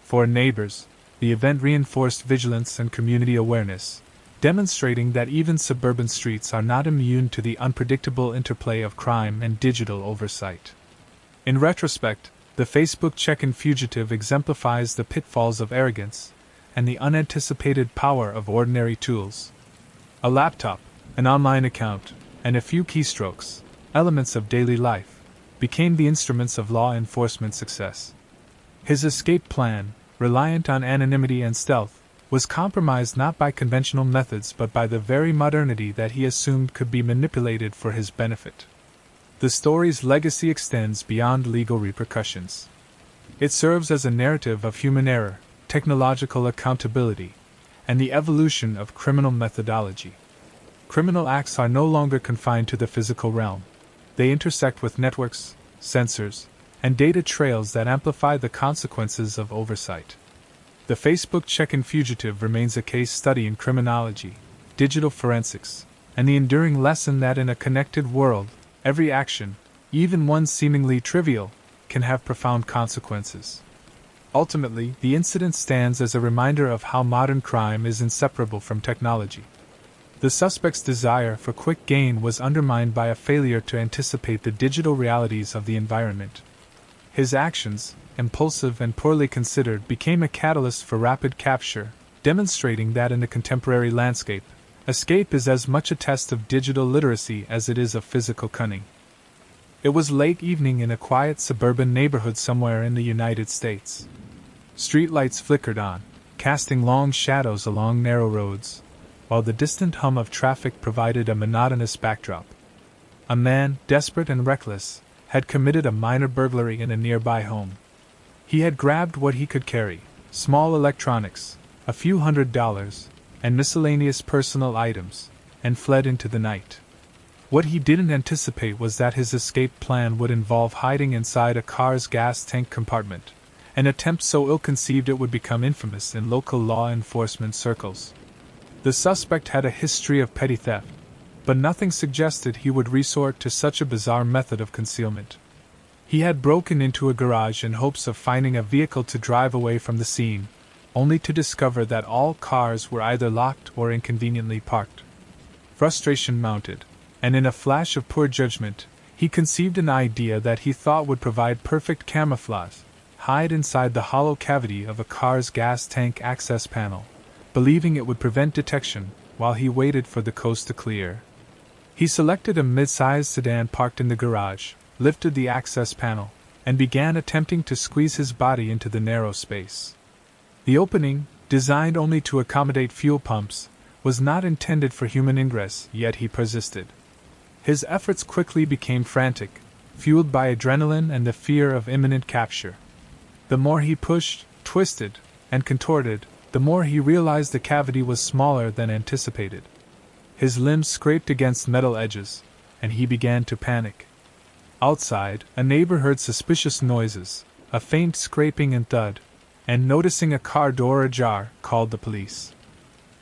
For neighbors, the event reinforced vigilance and community awareness, demonstrating that even suburban streets are not immune to the unpredictable interplay of crime and digital oversight. In retrospect, the Facebook check-in fugitive exemplifies the pitfalls of arrogance and the unanticipated power of ordinary tools. A laptop, an online account, and a few keystrokes, elements of daily life, became the instruments of law enforcement success. His escape plan, reliant on anonymity and stealth, was compromised not by conventional methods but by the very modernity that he assumed could be manipulated for his benefit. The story's legacy extends beyond legal repercussions. It serves as a narrative of human error, technological accountability, and the evolution of criminal methodology. Criminal acts are no longer confined to the physical realm. They intersect with networks, sensors, and data trails that amplify the consequences of oversight. The Facebook check-in fugitive remains a case study in criminology, digital forensics, and the enduring lesson that in a connected world, every action, even one seemingly trivial, can have profound consequences. Ultimately, the incident stands as a reminder of how modern crime is inseparable from technology. The suspect's desire for quick gain was undermined by a failure to anticipate the digital realities of the environment. His actions, impulsive and poorly considered, became a catalyst for rapid capture, demonstrating that in the contemporary landscape, escape is as much a test of digital literacy as it is of physical cunning. It was late evening in a quiet suburban neighborhood somewhere in the United States. Streetlights flickered on, casting long shadows along narrow roads, while the distant hum of traffic provided a monotonous backdrop. A man, desperate and reckless, had committed a minor burglary in a nearby home. He had grabbed what he could carry, small electronics, a few $100s, and miscellaneous personal items, and fled into the night. What he didn't anticipate was that his escape plan would involve hiding inside a car's gas tank compartment, an attempt so ill-conceived it would become infamous in local law enforcement circles. The suspect had a history of petty theft, but nothing suggested he would resort to such a bizarre method of concealment. He had broken into a garage in hopes of finding a vehicle to drive away from the scene, only to discover that all cars were either locked or inconveniently parked. Frustration mounted, and in a flash of poor judgment, he conceived an idea that he thought would provide perfect camouflage: hide inside the hollow cavity of a car's gas tank access panel, believing it would prevent detection while he waited for the coast to clear. He selected a mid-sized sedan parked in the garage, lifted the access panel, and began attempting to squeeze his body into the narrow space. The opening, designed only to accommodate fuel pumps, was not intended for human ingress, yet he persisted. His efforts quickly became frantic, fueled by adrenaline and the fear of imminent capture. The more he pushed, twisted, and contorted, the more he realized the cavity was smaller than anticipated. His limbs scraped against metal edges, and he began to panic. Outside, a neighbor heard suspicious noises, a faint scraping and thud, and noticing a car door ajar, called the police.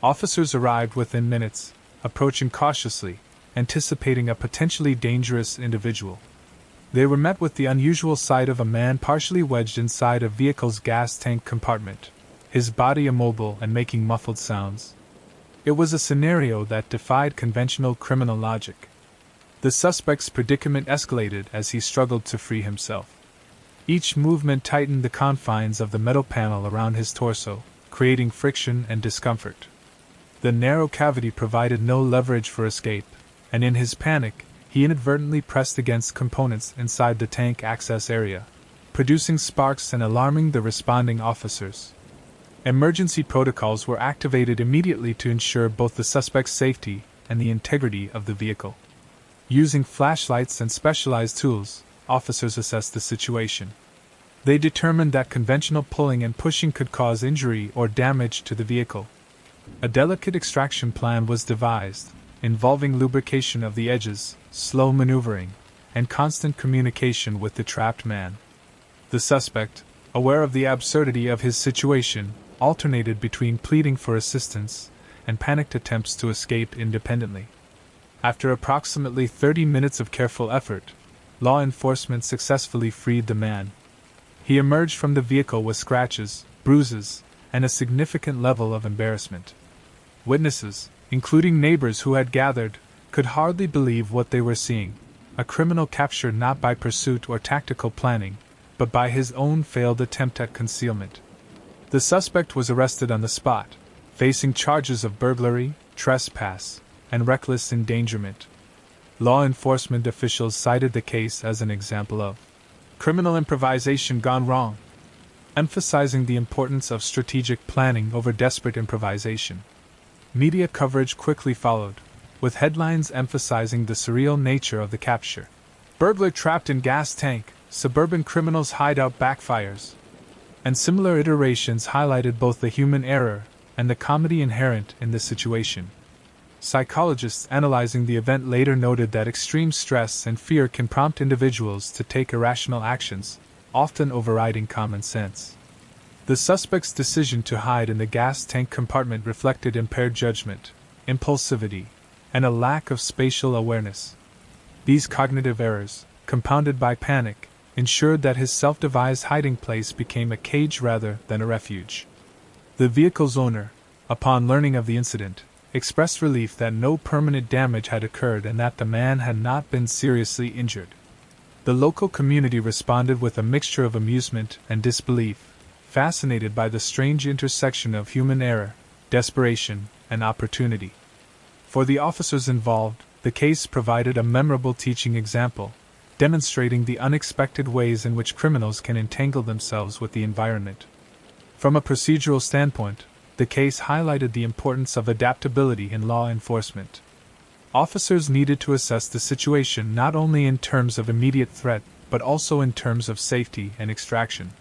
Officers arrived within minutes, approaching cautiously, anticipating a potentially dangerous individual. They were met with the unusual sight of a man partially wedged inside a vehicle's gas tank compartment, his body immobile and making muffled sounds. It was a scenario that defied conventional criminal logic. The suspect's predicament escalated as he struggled to free himself. Each movement tightened the confines of the metal panel around his torso, creating friction and discomfort. The narrow cavity provided no leverage for escape, and in his panic, he inadvertently pressed against components inside the tank access area, producing sparks and alarming the responding officers. Emergency protocols were activated immediately to ensure both the suspect's safety and the integrity of the vehicle. Using flashlights and specialized tools, officers assessed the situation. They determined that conventional pulling and pushing could cause injury or damage to the vehicle. A delicate extraction plan was devised, involving lubrication of the edges, slow maneuvering, and constant communication with the trapped man. The suspect, aware of the absurdity of his situation, alternated between pleading for assistance and panicked attempts to escape independently. After approximately 30 minutes of careful effort, law enforcement successfully freed the man. He emerged from the vehicle with scratches, bruises, and a significant level of embarrassment. Witnesses, including neighbors who had gathered, could hardly believe what they were seeing: a criminal captured not by pursuit or tactical planning, but by his own failed attempt at concealment. The suspect was arrested on the spot, facing charges of burglary, trespass, and reckless endangerment. Law enforcement officials cited the case as an example of criminal improvisation gone wrong, emphasizing the importance of strategic planning over desperate improvisation. Media coverage quickly followed, with headlines emphasizing the surreal nature of the capture. Burglar trapped in gas tank, suburban criminal's hideout backfires. And similar iterations highlighted both the human error and the comedy inherent in the situation. Psychologists analyzing the event later noted that extreme stress and fear can prompt individuals to take irrational actions, often overriding common sense. The suspect's decision to hide in the gas tank compartment reflected impaired judgment, impulsivity, and a lack of spatial awareness. These cognitive errors, compounded by panic, ensured that his self-devised hiding place became a cage rather than a refuge. The vehicle's owner, upon learning of the incident, expressed relief that no permanent damage had occurred and that the man had not been seriously injured. The local community responded with a mixture of amusement and disbelief, fascinated by the strange intersection of human error, desperation, and opportunity. For the officers involved, the case provided a memorable teaching example, demonstrating the unexpected ways in which criminals can entangle themselves with the environment. From a procedural standpoint, the case highlighted the importance of adaptability in law enforcement. Officers needed to assess the situation not only in terms of immediate threat, but also in terms of safety and extraction.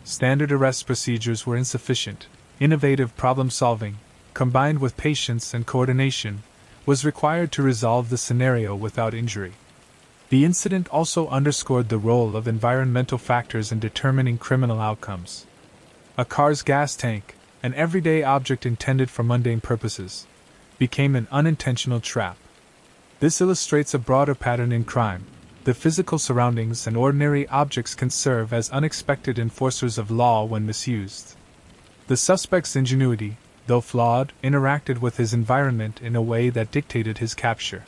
Standard arrest procedures were insufficient. Innovative problem-solving, combined with patience and coordination, was required to resolve the scenario without injury. The incident also underscored the role of environmental factors in determining criminal outcomes. A car's gas tank, an everyday object intended for mundane purposes, became an unintentional trap. This illustrates a broader pattern in crime. The physical surroundings and ordinary objects can serve as unexpected enforcers of law when misused. The suspect's ingenuity, though flawed, interacted with his environment in a way that dictated his capture.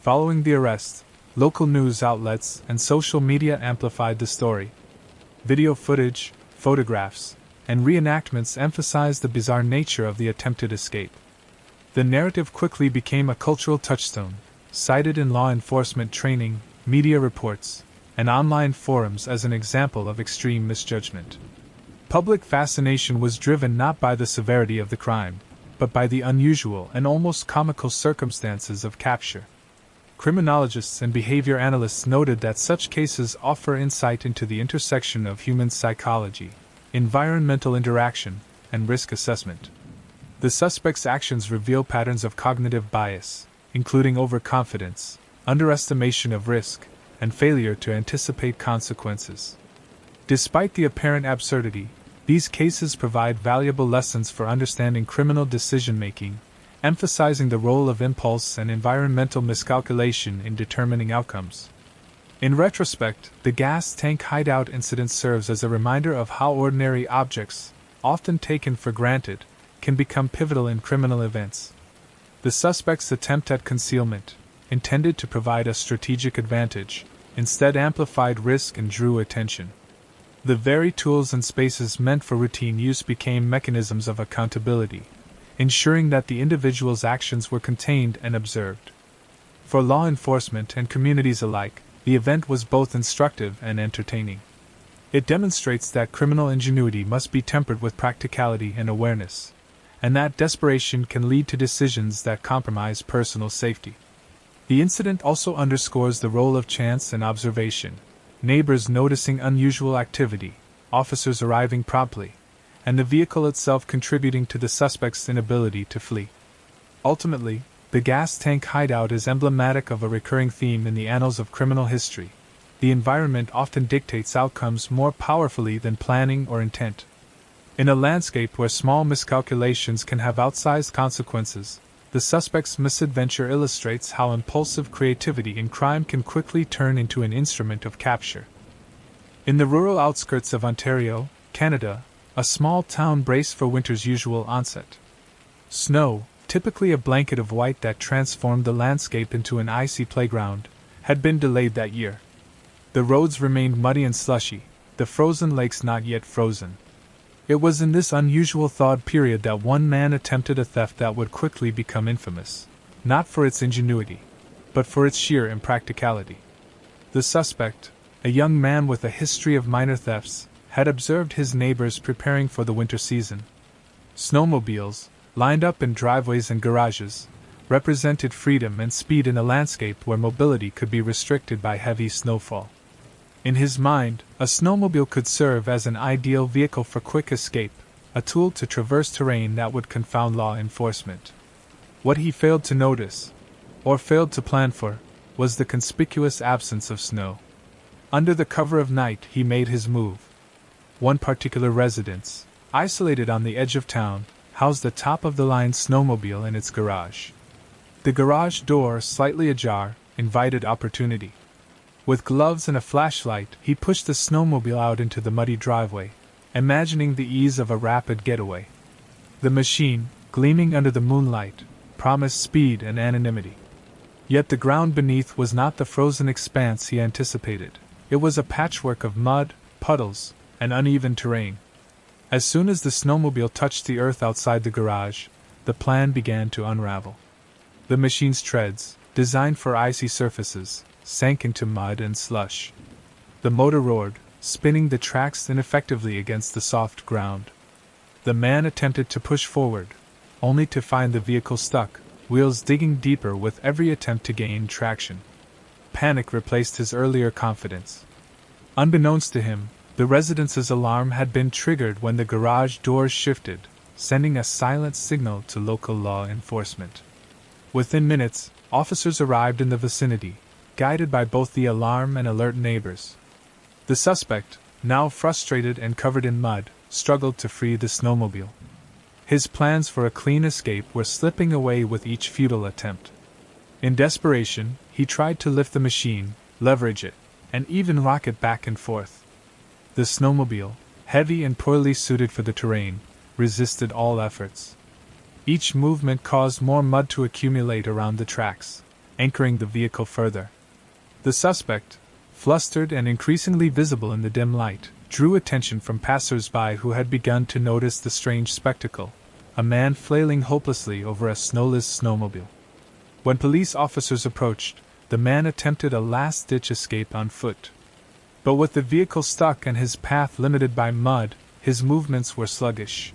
Following the arrest, local news outlets and social media amplified the story. Video footage, photographs, and reenactments emphasized the bizarre nature of the attempted escape. The narrative quickly became a cultural touchstone, cited in law enforcement training, media reports, and online forums as an example of extreme misjudgment. Public fascination was driven not by the severity of the crime, but by the unusual and almost comical circumstances of capture. Criminologists and behavior analysts noted that such cases offer insight into the intersection of human psychology, environmental interaction, and risk assessment. The suspect's actions reveal patterns of cognitive bias, including overconfidence, underestimation of risk, and failure to anticipate consequences. Despite the apparent absurdity, these cases provide valuable lessons for understanding criminal decision-making, emphasizing the role of impulse and environmental miscalculation in determining outcomes. In retrospect, the gas tank hideout incident serves as a reminder of how ordinary objects, often taken for granted, can become pivotal in criminal events. The suspect's attempt at concealment, intended to provide a strategic advantage, instead amplified risk and drew attention. The very tools and spaces meant for routine use became mechanisms of accountability, ensuring that the individual's actions were contained and observed. For law enforcement and communities alike, the event was both instructive and entertaining. It demonstrates that criminal ingenuity must be tempered with practicality and awareness, and that desperation can lead to decisions that compromise personal safety. The incident also underscores the role of chance and observation, neighbors noticing unusual activity, officers arriving promptly, and the vehicle itself contributing to the suspect's inability to flee. Ultimately, the gas tank hideout is emblematic of a recurring theme in the annals of criminal history. The environment often dictates outcomes more powerfully than planning or intent. In a landscape where small miscalculations can have outsized consequences, the suspect's misadventure illustrates how impulsive creativity in crime can quickly turn into an instrument of capture. In the rural outskirts of Ontario, Canada, a small town braced for winter's usual onset. Snow, typically a blanket of white that transformed the landscape into an icy playground, had been delayed that year. The roads remained muddy and slushy, the frozen lakes not yet frozen. It was in this unusual thawed period that one man attempted a theft that would quickly become infamous, not for its ingenuity, but for its sheer impracticality. The suspect, a young man with a history of minor thefts, had observed his neighbors preparing for the winter season. Snowmobiles, lined up in driveways and garages, represented freedom and speed in a landscape where mobility could be restricted by heavy snowfall. In his mind, a snowmobile could serve as an ideal vehicle for quick escape, a tool to traverse terrain that would confound law enforcement. What he failed to notice, or failed to plan for, was the conspicuous absence of snow. Under the cover of night, he made his move. One particular residence, isolated on the edge of town, housed the top-of-the-line snowmobile in its garage. The garage door, slightly ajar, invited opportunity. With gloves and a flashlight, he pushed the snowmobile out into the muddy driveway, imagining the ease of a rapid getaway. The machine, gleaming under the moonlight, promised speed and anonymity. Yet the ground beneath was not the frozen expanse he anticipated. It was a patchwork of mud, puddles, and uneven terrain. As soon as the snowmobile touched the earth outside the garage, the plan began to unravel. The machine's treads, designed for icy surfaces, sank into mud and slush. The motor roared, spinning the tracks ineffectively against the soft ground. The man attempted to push forward, only to find the vehicle stuck, wheels digging deeper with every attempt to gain traction. Panic replaced his earlier confidence. Unbeknownst to him, the residence's alarm had been triggered when the garage doors shifted, sending a silent signal to local law enforcement. Within minutes, officers arrived in the vicinity, guided by both the alarm and alert neighbors. The suspect, now frustrated and covered in mud, struggled to free the snowmobile. His plans for a clean escape were slipping away with each futile attempt. In desperation, he tried to lift the machine, leverage it, and even rock it back and forth. The snowmobile, heavy and poorly suited for the terrain, resisted all efforts. Each movement caused more mud to accumulate around the tracks, anchoring the vehicle further. The suspect, flustered and increasingly visible in the dim light, drew attention from passers-by who had begun to notice the strange spectacle, a man flailing hopelessly over a snowless snowmobile. When police officers approached, the man attempted a last-ditch escape on foot. But with the vehicle stuck and his path limited by mud, his movements were sluggish.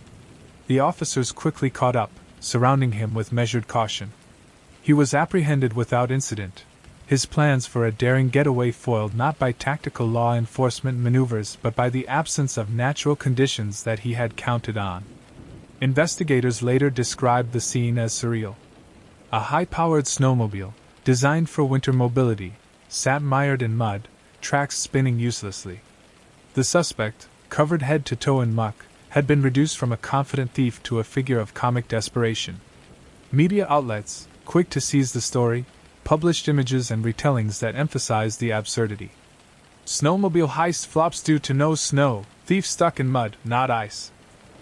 The officers quickly caught up, surrounding him with measured caution. He was apprehended without incident, his plans for a daring getaway foiled not by tactical law enforcement maneuvers but by the absence of natural conditions that he had counted on. Investigators later described the scene as surreal. A high-powered snowmobile, designed for winter mobility, sat mired in mud, tracks spinning uselessly. The suspect, covered head to toe in muck, had been reduced from a confident thief to a figure of comic desperation. Media outlets, quick to seize the story, published images and retellings that emphasized the absurdity. Snowmobile heist flops due to no snow, thief stuck in mud, not ice.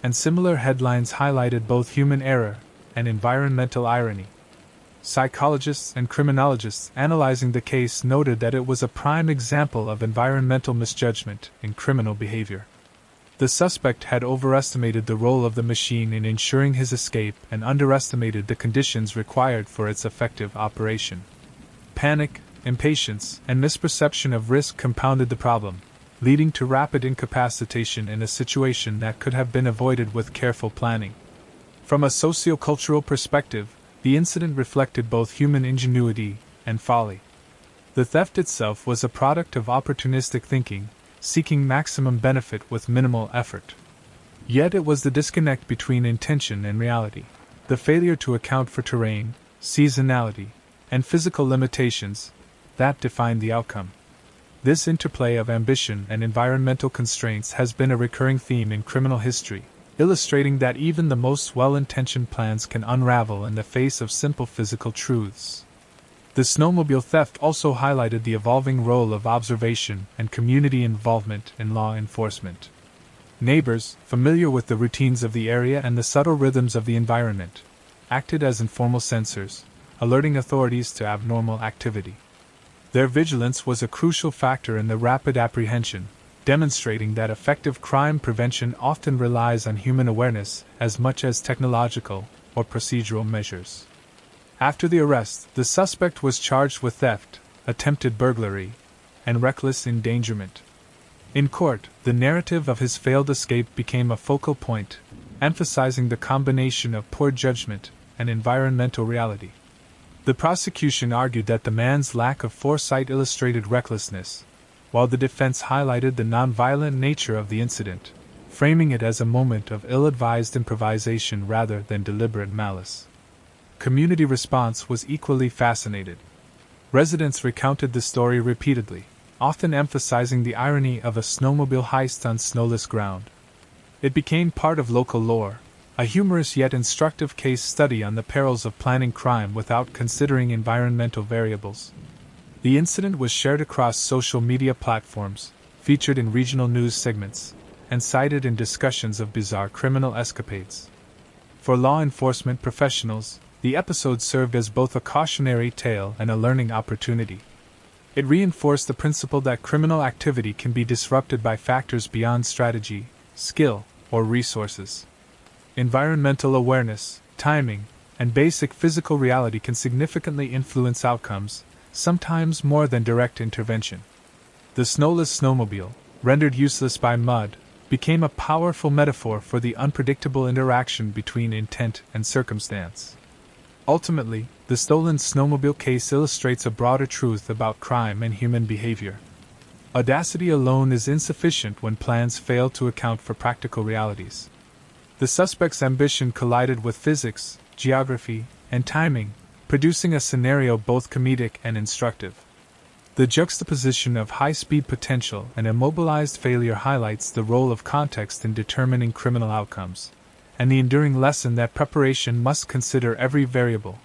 And similar headlines highlighted both human error and environmental irony. Psychologists and criminologists analyzing the case noted that it was a prime example of environmental misjudgment in criminal behavior. The suspect had overestimated the role of the machine in ensuring his escape and underestimated the conditions required for its effective operation. Panic, impatience, and misperception of risk compounded the problem, leading to rapid incapacitation in a situation that could have been avoided with careful planning. From a socio-cultural perspective, the incident reflected both human ingenuity and folly. The theft itself was a product of opportunistic thinking, seeking maximum benefit with minimal effort. Yet it was the disconnect between intention and reality, the failure to account for terrain, seasonality, and physical limitations, that defined the outcome. This interplay of ambition and environmental constraints has been a recurring theme in criminal history, illustrating that even the most well-intentioned plans can unravel in the face of simple physical truths. The snowmobile theft also highlighted the evolving role of observation and community involvement in law enforcement. Neighbors, familiar with the routines of the area and the subtle rhythms of the environment, acted as informal sensors, alerting authorities to abnormal activity. Their vigilance was a crucial factor in the rapid apprehension, demonstrating that effective crime prevention often relies on human awareness as much as technological or procedural measures. After the arrest, the suspect was charged with theft, attempted burglary, and reckless endangerment. In court, the narrative of his failed escape became a focal point, emphasizing the combination of poor judgment and environmental reality. The prosecution argued that the man's lack of foresight illustrated recklessness, while the defense highlighted the nonviolent nature of the incident, framing it as a moment of ill-advised improvisation rather than deliberate malice. Community response was equally fascinated. Residents recounted the story repeatedly, often emphasizing the irony of a snowmobile heist on snowless ground. It became part of local lore, a humorous yet instructive case study on the perils of planning crime without considering environmental variables. The incident was shared across social media platforms, featured in regional news segments, and cited in discussions of bizarre criminal escapades. For law enforcement professionals, the episode served as both a cautionary tale and a learning opportunity. It reinforced the principle that criminal activity can be disrupted by factors beyond strategy, skill, or resources. Environmental awareness, timing, and basic physical reality can significantly influence outcomes, sometimes more than direct intervention. The snowless snowmobile, rendered useless by mud, became a powerful metaphor for the unpredictable interaction between intent and circumstance. Ultimately, the stolen snowmobile case illustrates a broader truth about crime and human behavior. Audacity alone is insufficient when plans fail to account for practical realities. The suspect's ambition collided with physics, geography, and timing, producing a scenario both comedic and instructive. The juxtaposition of high-speed potential and immobilized failure highlights the role of context in determining criminal outcomes, and the enduring lesson that preparation must consider every variable,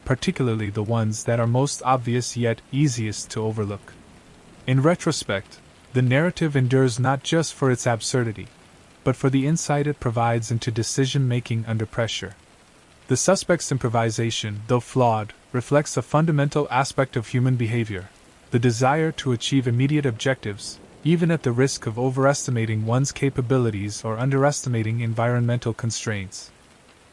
particularly the ones that are most obvious yet easiest to overlook. In retrospect, the narrative endures not just for its absurdity, but for the insight it provides into decision-making under pressure. The suspect's improvisation, though flawed, reflects a fundamental aspect of human behavior, the desire to achieve immediate objectives, even at the risk of overestimating one's capabilities or underestimating environmental constraints.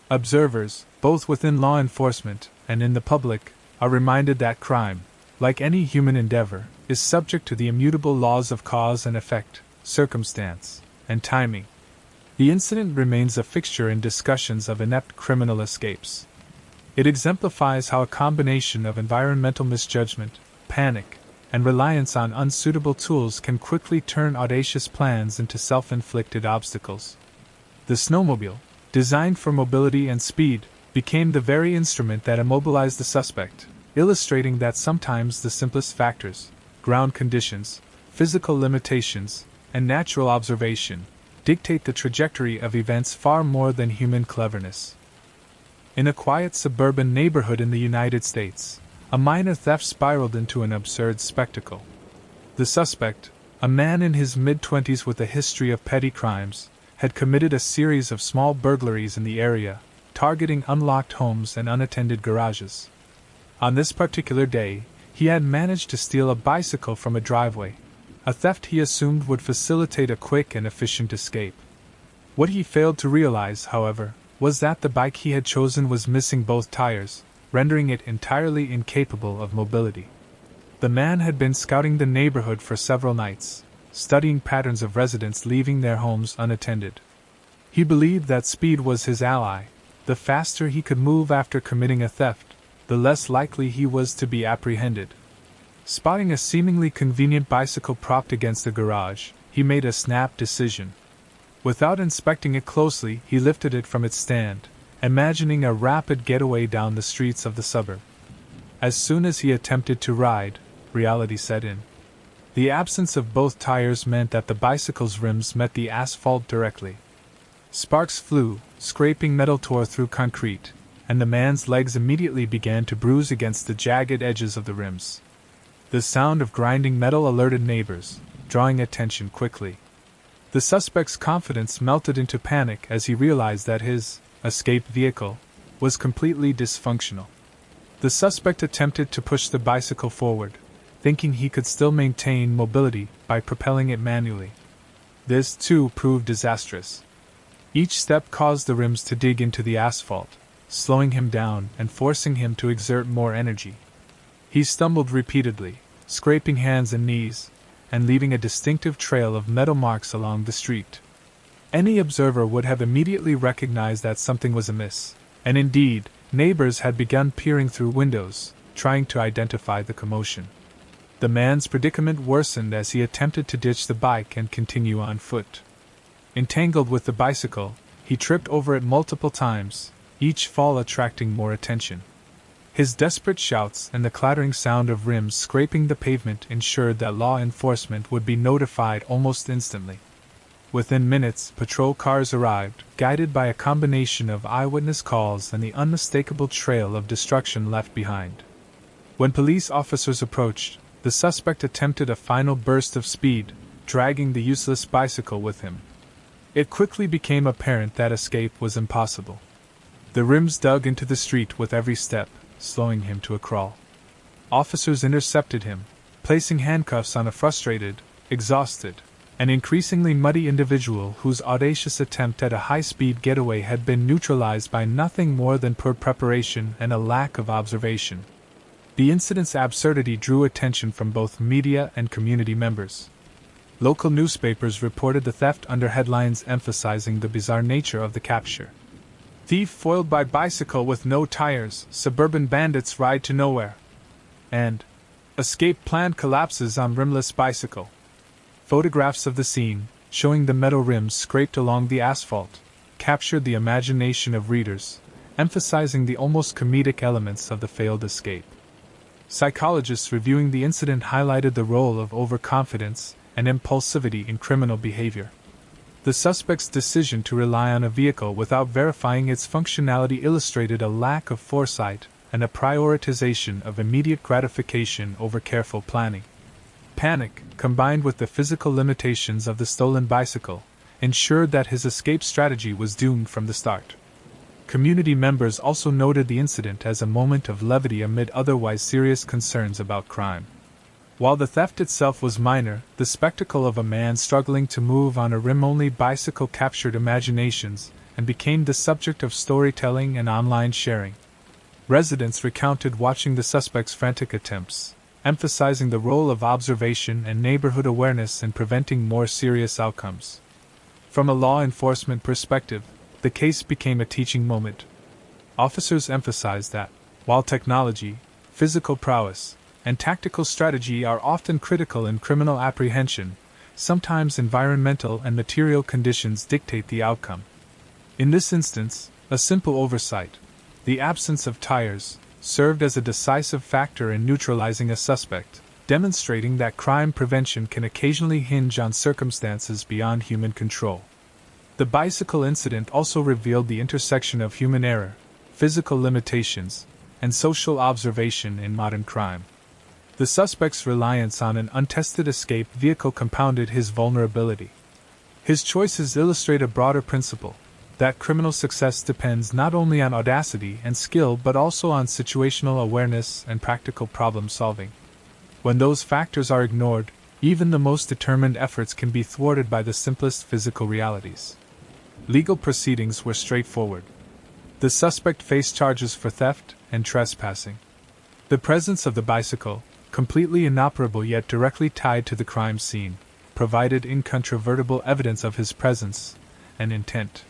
Observers, both within law enforcement and in the public, are reminded that crime, like any human endeavor, is subject to the immutable laws of cause and effect, circumstance, and timing. The incident remains a fixture in discussions of inept criminal escapes. It exemplifies how a combination of environmental misjudgment, panic, and reliance on unsuitable tools can quickly turn audacious plans into self-inflicted obstacles. The snowmobile, designed for mobility and speed, became the very instrument that immobilized the suspect, illustrating that sometimes the simplest factors, ground conditions, physical limitations, and natural observation, dictate the trajectory of events far more than human cleverness. In a quiet suburban neighborhood in the United States, a minor theft spiraled into an absurd spectacle. The suspect, a man in his mid-20s with a history of petty crimes, had committed a series of small burglaries in the area, targeting unlocked homes and unattended garages. On this particular day, he had managed to steal a bicycle from a driveway, a theft he assumed would facilitate a quick and efficient escape. What he failed to realize, however, was that the bike he had chosen was missing both tires, rendering it entirely incapable of mobility. The man had been scouting the neighborhood for several nights, studying patterns of residents leaving their homes unattended. He believed that speed was his ally. The faster he could move after committing a theft, the less likely he was to be apprehended. Spotting a seemingly convenient bicycle propped against the garage, he made a snap decision. Without inspecting it closely, he lifted it from its stand, imagining a rapid getaway down the streets of the suburb. As soon as he attempted to ride, reality set in. The absence of both tires meant that the bicycle's rims met the asphalt directly. Sparks flew, scraping metal tore through concrete, and the man's legs immediately began to bruise against the jagged edges of the rims. The sound of grinding metal alerted neighbors, drawing attention quickly. The suspect's confidence melted into panic as he realized that his escape vehicle was completely dysfunctional. The suspect attempted to push the bicycle forward, thinking he could still maintain mobility by propelling it manually. This, too, proved disastrous. Each step caused the rims to dig into the asphalt, slowing him down and forcing him to exert more energy. He stumbled repeatedly, scraping hands and knees, and leaving a distinctive trail of metal marks along the street. Any observer would have immediately recognized that something was amiss, and indeed, neighbors had begun peering through windows, trying to identify the commotion. The man's predicament worsened as he attempted to ditch the bike and continue on foot. Entangled with the bicycle, he tripped over it multiple times, each fall attracting more attention. His desperate shouts and the clattering sound of rims scraping the pavement ensured that law enforcement would be notified almost instantly. Within minutes, patrol cars arrived, guided by a combination of eyewitness calls and the unmistakable trail of destruction left behind. When police officers approached, the suspect attempted a final burst of speed, dragging the useless bicycle with him. It quickly became apparent that escape was impossible. The rims dug into the street with every step, slowing him to a crawl. Officers intercepted him, placing handcuffs on a frustrated, exhausted, and increasingly muddy individual whose audacious attempt at a high-speed getaway had been neutralized by nothing more than poor preparation and a lack of observation. The incident's absurdity drew attention from both media and community members. Local newspapers reported the theft under headlines emphasizing the bizarre nature of the capture. Thief foiled by bicycle with no tires, suburban bandits ride to nowhere. And escape plan collapses on rimless bicycle. Photographs of the scene, showing the metal rims scraped along the asphalt, captured the imagination of readers, emphasizing the almost comedic elements of the failed escape. Psychologists reviewing the incident highlighted the role of overconfidence and impulsivity in criminal behavior. The suspect's decision to rely on a vehicle without verifying its functionality illustrated a lack of foresight and a prioritization of immediate gratification over careful planning. Panic, combined with the physical limitations of the stolen bicycle, ensured that his escape strategy was doomed from the start. Community members also noted the incident as a moment of levity amid otherwise serious concerns about crime. While the theft itself was minor, the spectacle of a man struggling to move on a rim-only bicycle captured imaginations and became the subject of storytelling and online sharing. Residents recounted watching the suspect's frantic attempts, emphasizing the role of observation and neighborhood awareness in preventing more serious outcomes. From a law enforcement perspective, the case became a teaching moment. Officers emphasized that, while technology, physical prowess, and tactical strategy are often critical in criminal apprehension, sometimes environmental and material conditions dictate the outcome. In this instance, a simple oversight, the absence of tires, served as a decisive factor in neutralizing a suspect, demonstrating that crime prevention can occasionally hinge on circumstances beyond human control. The bicycle incident also revealed the intersection of human error, physical limitations, and social observation in modern crime. The suspect's reliance on an untested escape vehicle compounded his vulnerability. His choices illustrate a broader principle, that criminal success depends not only on audacity and skill but also on situational awareness and practical problem solving. When those factors are ignored, even the most determined efforts can be thwarted by the simplest physical realities. Legal proceedings were straightforward. The suspect faced charges for theft and trespassing. The presence of the bicycle, completely inoperable yet directly tied to the crime scene, provided incontrovertible evidence of his presence and intent.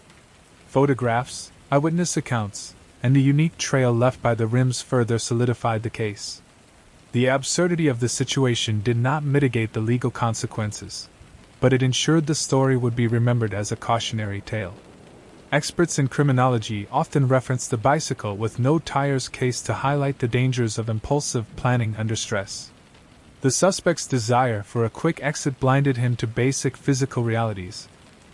Photographs, eyewitness accounts, and the unique trail left by the rims further solidified the case. The absurdity of the situation did not mitigate the legal consequences, but it ensured the story would be remembered as a cautionary tale. Experts in criminology often reference the bicycle with no tires case to highlight the dangers of impulsive planning under stress. The suspect's desire for a quick exit blinded him to basic physical realities,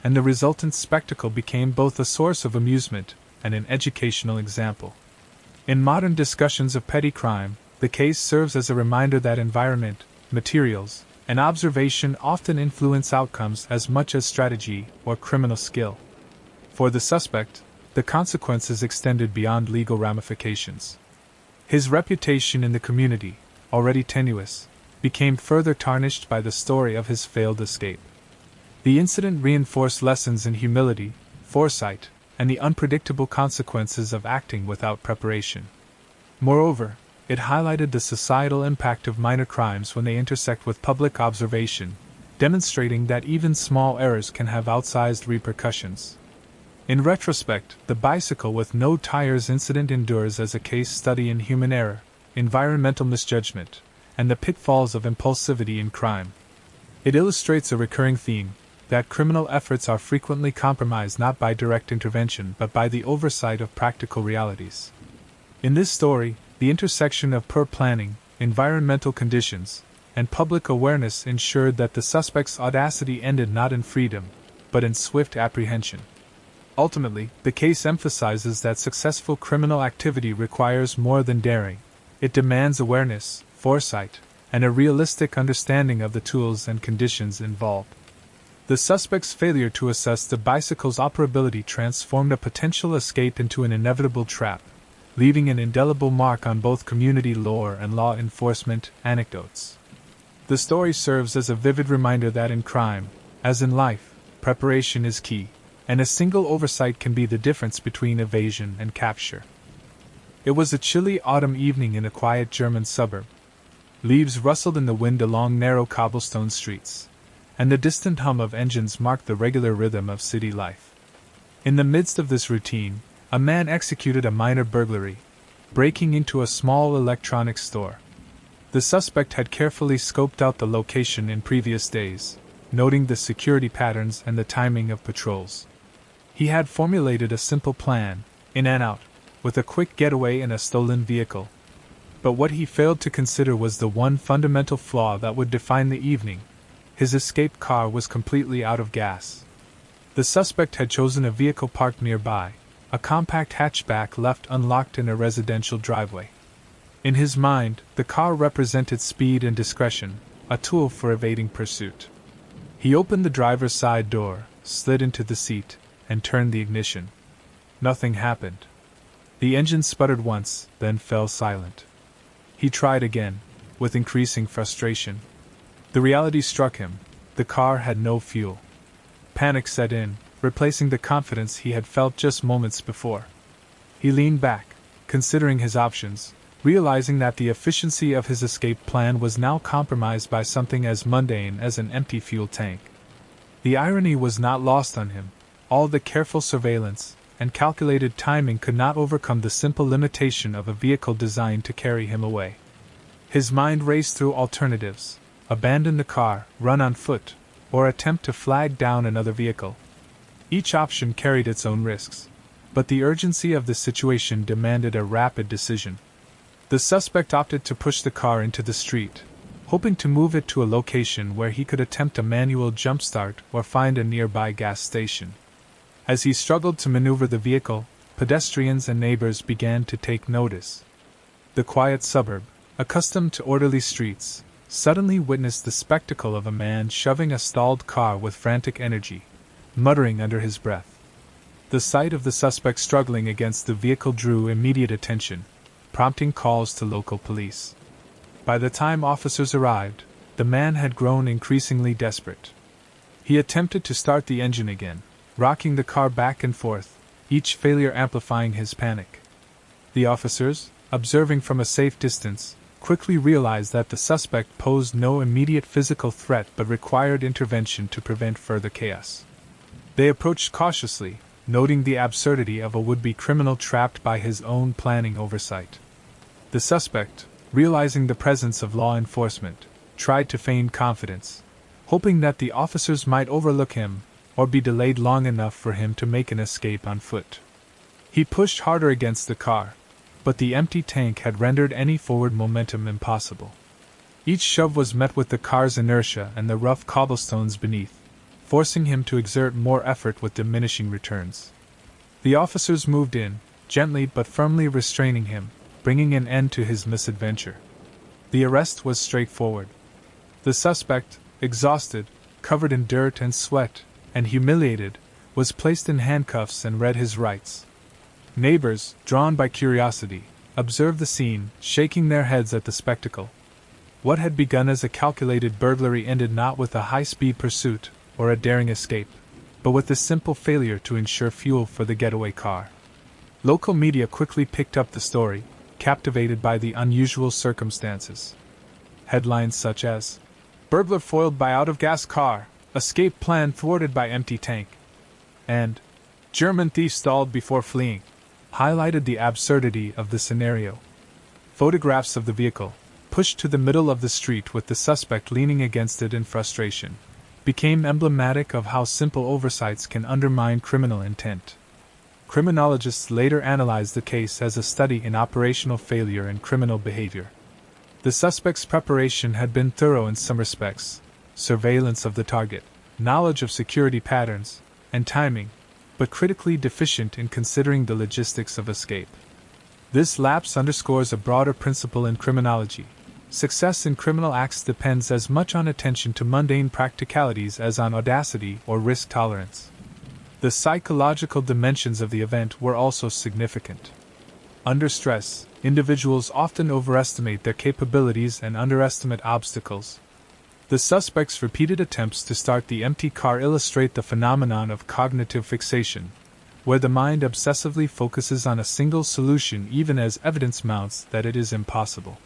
and the resultant spectacle became both a source of amusement and an educational example. In modern discussions of petty crime, the case serves as a reminder that environment, materials, and observation often influence outcomes as much as strategy or criminal skill. For the suspect, the consequences extended beyond legal ramifications. His reputation in the community, already tenuous, became further tarnished by the story of his failed escape. The incident reinforced lessons in humility, foresight, and the unpredictable consequences of acting without preparation. Moreover, it highlighted the societal impact of minor crimes when they intersect with public observation, demonstrating that even small errors can have outsized repercussions. In retrospect, the bicycle with no tires incident endures as a case study in human error, environmental misjudgment, and the pitfalls of impulsivity in crime. It illustrates a recurring theme, that criminal efforts are frequently compromised not by direct intervention but by the oversight of practical realities. In this story, the intersection of poor planning, environmental conditions, and public awareness ensured that the suspect's audacity ended not in freedom, but in swift apprehension. Ultimately, the case emphasizes that successful criminal activity requires more than daring. It demands awareness, foresight, and a realistic understanding of the tools and conditions involved. The suspect's failure to assess the bicycle's operability transformed a potential escape into an inevitable trap, leaving an indelible mark on both community lore and law enforcement anecdotes. The story serves as a vivid reminder that in crime, as in life, preparation is key, and a single oversight can be the difference between evasion and capture. It was a chilly autumn evening in a quiet German suburb. Leaves rustled in the wind along narrow cobblestone streets, and the distant hum of engines marked the regular rhythm of city life. In the midst of this routine, a man executed a minor burglary, breaking into a small electronics store. The suspect had carefully scoped out the location in previous days, noting the security patterns and the timing of patrols. He had formulated a simple plan, in and out, with a quick getaway in a stolen vehicle. But what he failed to consider was the one fundamental flaw that would define the evening. His escaped car was completely out of gas. The suspect had chosen a vehicle parked nearby, a compact hatchback left unlocked in a residential driveway. In his mind, the car represented speed and discretion, a tool for evading pursuit. He opened the driver's side door, slid into the seat, and turned the ignition. Nothing happened. The engine sputtered once, then fell silent. He tried again, with increasing frustration. The reality struck him: the car had no fuel. Panic set in, replacing the confidence he had felt just moments before. He leaned back, considering his options, realizing that the efficiency of his escape plan was now compromised by something as mundane as an empty fuel tank. The irony was not lost on him. All the careful surveillance and calculated timing could not overcome the simple limitation of a vehicle designed to carry him away. His mind raced through alternatives: abandon the car, run on foot, or attempt to flag down another vehicle. Each option carried its own risks, but the urgency of the situation demanded a rapid decision. The suspect opted to push the car into the street, hoping to move it to a location where he could attempt a manual jumpstart or find a nearby gas station. As he struggled to maneuver the vehicle, pedestrians and neighbors began to take notice. The quiet suburb, accustomed to orderly streets, suddenly witnessed the spectacle of a man shoving a stalled car with frantic energy, muttering under his breath. The sight of the suspect struggling against the vehicle drew immediate attention, prompting calls to local police. By the time officers arrived, the man had grown increasingly desperate. He attempted to start the engine again, rocking the car back and forth, each failure amplifying his panic. The officers, observing from a safe distance, quickly realized that the suspect posed no immediate physical threat but required intervention to prevent further chaos. They approached cautiously, noting the absurdity of a would-be criminal trapped by his own planning oversight. The suspect, realizing the presence of law enforcement, tried to feign confidence, hoping that the officers might overlook him or be delayed long enough for him to make an escape on foot. He pushed harder against the car, but the empty tank had rendered any forward momentum impossible. Each shove was met with the car's inertia and the rough cobblestones beneath, forcing him to exert more effort with diminishing returns. The officers moved in, gently but firmly restraining him, bringing an end to his misadventure. The arrest was straightforward. The suspect, exhausted, covered in dirt and sweat, and humiliated, was placed in handcuffs and read his rights. Neighbors, drawn by curiosity, observed the scene, shaking their heads at the spectacle. What had begun as a calculated burglary ended not with a high-speed pursuit or a daring escape, but with the simple failure to ensure fuel for the getaway car. Local media quickly picked up the story, captivated by the unusual circumstances. Headlines such as, "Burglar foiled by out-of-gas car, escape plan thwarted by empty tank," and "German thief stalled before fleeing," highlighted the absurdity of the scenario. Photographs of the vehicle, pushed to the middle of the street with the suspect leaning against it in frustration, became emblematic of how simple oversights can undermine criminal intent. Criminologists later analyzed the case as a study in operational failure and criminal behavior. The suspect's preparation had been thorough in some respects: surveillance of the target, knowledge of security patterns, and timing, but critically deficient in considering the logistics of escape. This lapse underscores a broader principle in criminology. Success in criminal acts depends as much on attention to mundane practicalities as on audacity or risk tolerance. The psychological dimensions of the event were also significant. Under stress, individuals often overestimate their capabilities and underestimate obstacles. The suspect's repeated attempts to start the empty car illustrate the phenomenon of cognitive fixation, where the mind obsessively focuses on a single solution even as evidence mounts that it is impossible.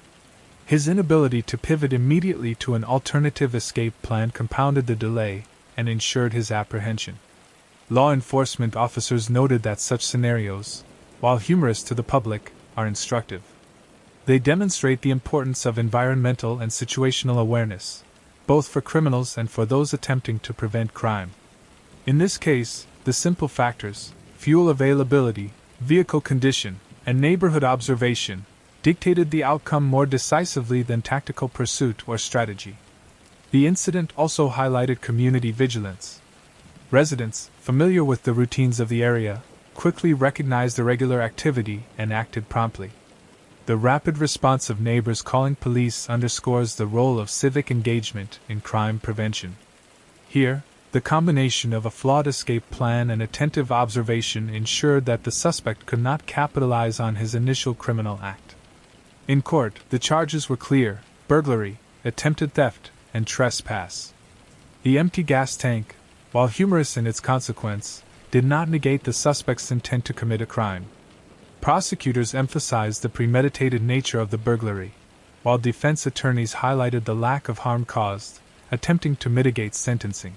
His inability to pivot immediately to an alternative escape plan compounded the delay and ensured his apprehension. Law enforcement officers noted that such scenarios, while humorous to the public, are instructive. They demonstrate the importance of environmental and situational awareness, both for criminals and for those attempting to prevent crime. In this case, the simple factors, fuel availability, vehicle condition, and neighborhood observation, dictated the outcome more decisively than tactical pursuit or strategy. The incident also highlighted community vigilance. Residents, familiar with the routines of the area, quickly recognized irregular activity and acted promptly. The rapid response of neighbors calling police underscores the role of civic engagement in crime prevention. Here, the combination of a flawed escape plan and attentive observation ensured that the suspect could not capitalize on his initial criminal act. In court, the charges were clear: burglary, attempted theft, and trespass. The empty gas tank, while humorous in its consequence, did not negate the suspect's intent to commit a crime. Prosecutors emphasized the premeditated nature of the burglary, while defense attorneys highlighted the lack of harm caused, attempting to mitigate sentencing.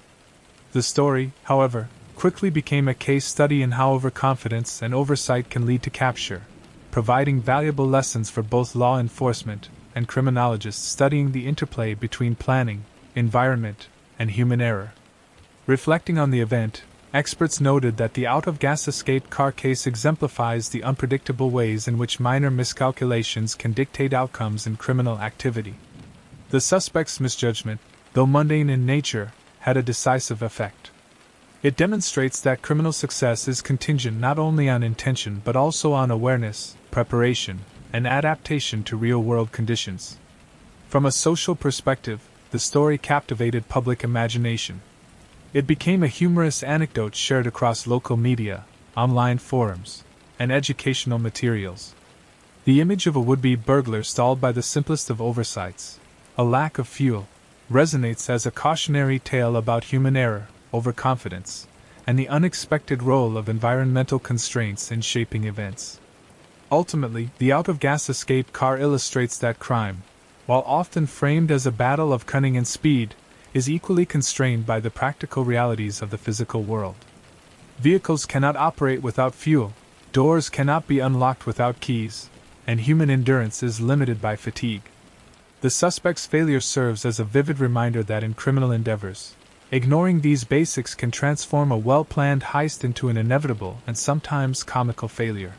The story, however, quickly became a case study in how overconfidence and oversight can lead to capture, providing valuable lessons for both law enforcement and criminologists studying the interplay between planning, environment, and human error. Reflecting on the event, experts noted that the out-of-gas escape car case exemplifies the unpredictable ways in which minor miscalculations can dictate outcomes in criminal activity. The suspect's misjudgment, though mundane in nature, had a decisive effect. It demonstrates that criminal success is contingent not only on intention but also on awareness, preparation, and adaptation to real-world conditions. From a social perspective, the story captivated public imagination. It became a humorous anecdote shared across local media, online forums, and educational materials. The image of a would-be burglar stalled by the simplest of oversights, a lack of fuel, resonates as a cautionary tale about human error, overconfidence, and the unexpected role of environmental constraints in shaping events. Ultimately, the out-of-gas escape car illustrates that crime, while often framed as a battle of cunning and speed, is equally constrained by the practical realities of the physical world. Vehicles cannot operate without fuel, doors cannot be unlocked without keys, and human endurance is limited by fatigue. The suspect's failure serves as a vivid reminder that in criminal endeavors, ignoring these basics can transform a well-planned heist into an inevitable and sometimes comical failure.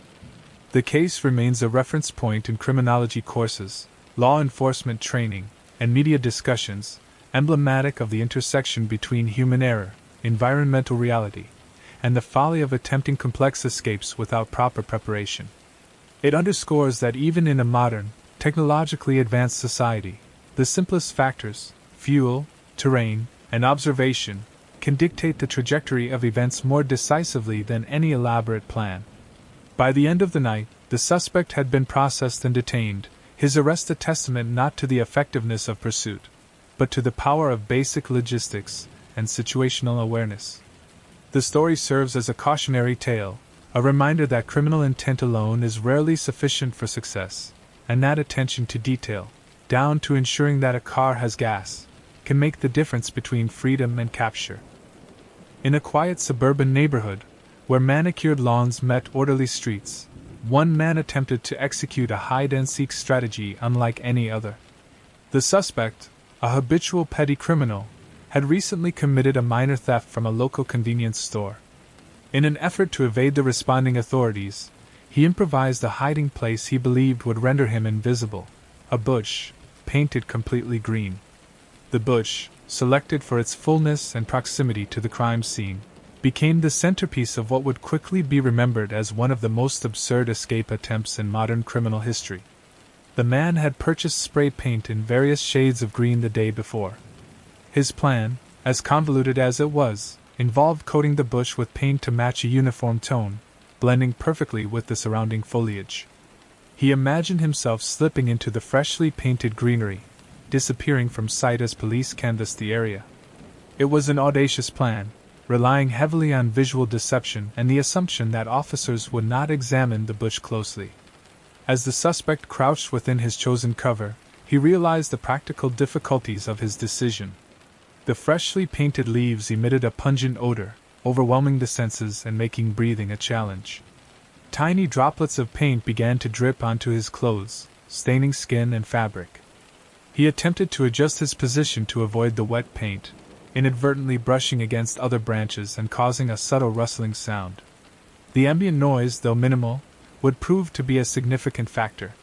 The case remains a reference point in criminology courses, law enforcement training, and media discussions, emblematic of the intersection between human error, environmental reality, and the folly of attempting complex escapes without proper preparation. It underscores that even in a modern, technologically advanced society, the simplest factors, fuel, terrain, and observation, can dictate the trajectory of events more decisively than any elaborate plan. By the end of the night, the suspect had been processed and detained, his arrest a testament not to the effectiveness of pursuit, but to the power of basic logistics and situational awareness. The story serves as a cautionary tale, a reminder that criminal intent alone is rarely sufficient for success, and that attention to detail, down to ensuring that a car has gas, can make the difference between freedom and capture. In a quiet suburban neighborhood, where manicured lawns met orderly streets, one man attempted to execute a hide-and-seek strategy unlike any other. The suspect, a habitual petty criminal, had recently committed a minor theft from a local convenience store. In an effort to evade the responding authorities, he improvised a hiding place he believed would render him invisible, a bush, painted completely green. The bush, selected for its fullness and proximity to the crime scene, became the centerpiece of what would quickly be remembered as one of the most absurd escape attempts in modern criminal history. The man had purchased spray paint in various shades of green the day before. His plan, as convoluted as it was, involved coating the bush with paint to match a uniform tone, blending perfectly with the surrounding foliage. He imagined himself slipping into the freshly painted greenery, disappearing from sight as police canvassed the area. It was an audacious plan, relying heavily on visual deception and the assumption that officers would not examine the bush closely. As the suspect crouched within his chosen cover, he realized the practical difficulties of his decision. The freshly painted leaves emitted a pungent odor, overwhelming the senses and making breathing a challenge. Tiny droplets of paint began to drip onto his clothes, staining skin and fabric. He attempted to adjust his position to avoid the wet paint, inadvertently brushing against other branches and causing a subtle rustling sound. The ambient noise, though minimal, would prove to be a significant factor.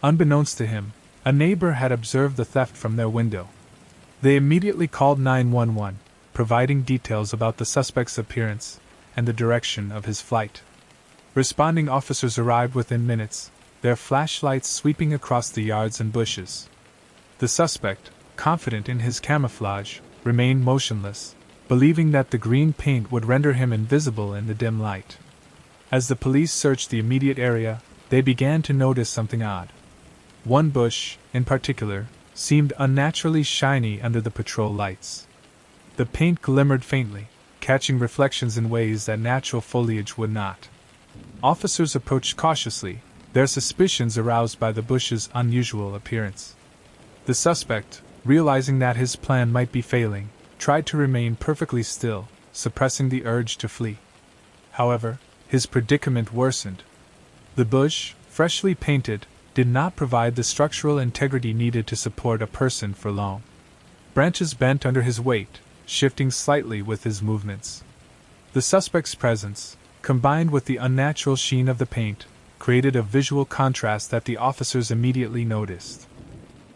Unbeknownst to him, a neighbor had observed the theft from their window. They immediately called 911, providing details about the suspect's appearance and the direction of his flight. Responding officers arrived within minutes, their flashlights sweeping across the yards and bushes. The suspect, confident in his camouflage, remained motionless, believing that the green paint would render him invisible in the dim light. As the police searched the immediate area, they began to notice something odd. One bush, in particular, seemed unnaturally shiny under the patrol lights. The paint glimmered faintly, catching reflections in ways that natural foliage would not. Officers approached cautiously, their suspicions aroused by the bush's unusual appearance. The suspect, realizing that his plan might be failing, tried to remain perfectly still, suppressing the urge to flee. However, his predicament worsened. The bush, freshly painted, did not provide the structural integrity needed to support a person for long. Branches bent under his weight, shifting slightly with his movements. The suspect's presence, combined with the unnatural sheen of the paint, created a visual contrast that the officers immediately noticed.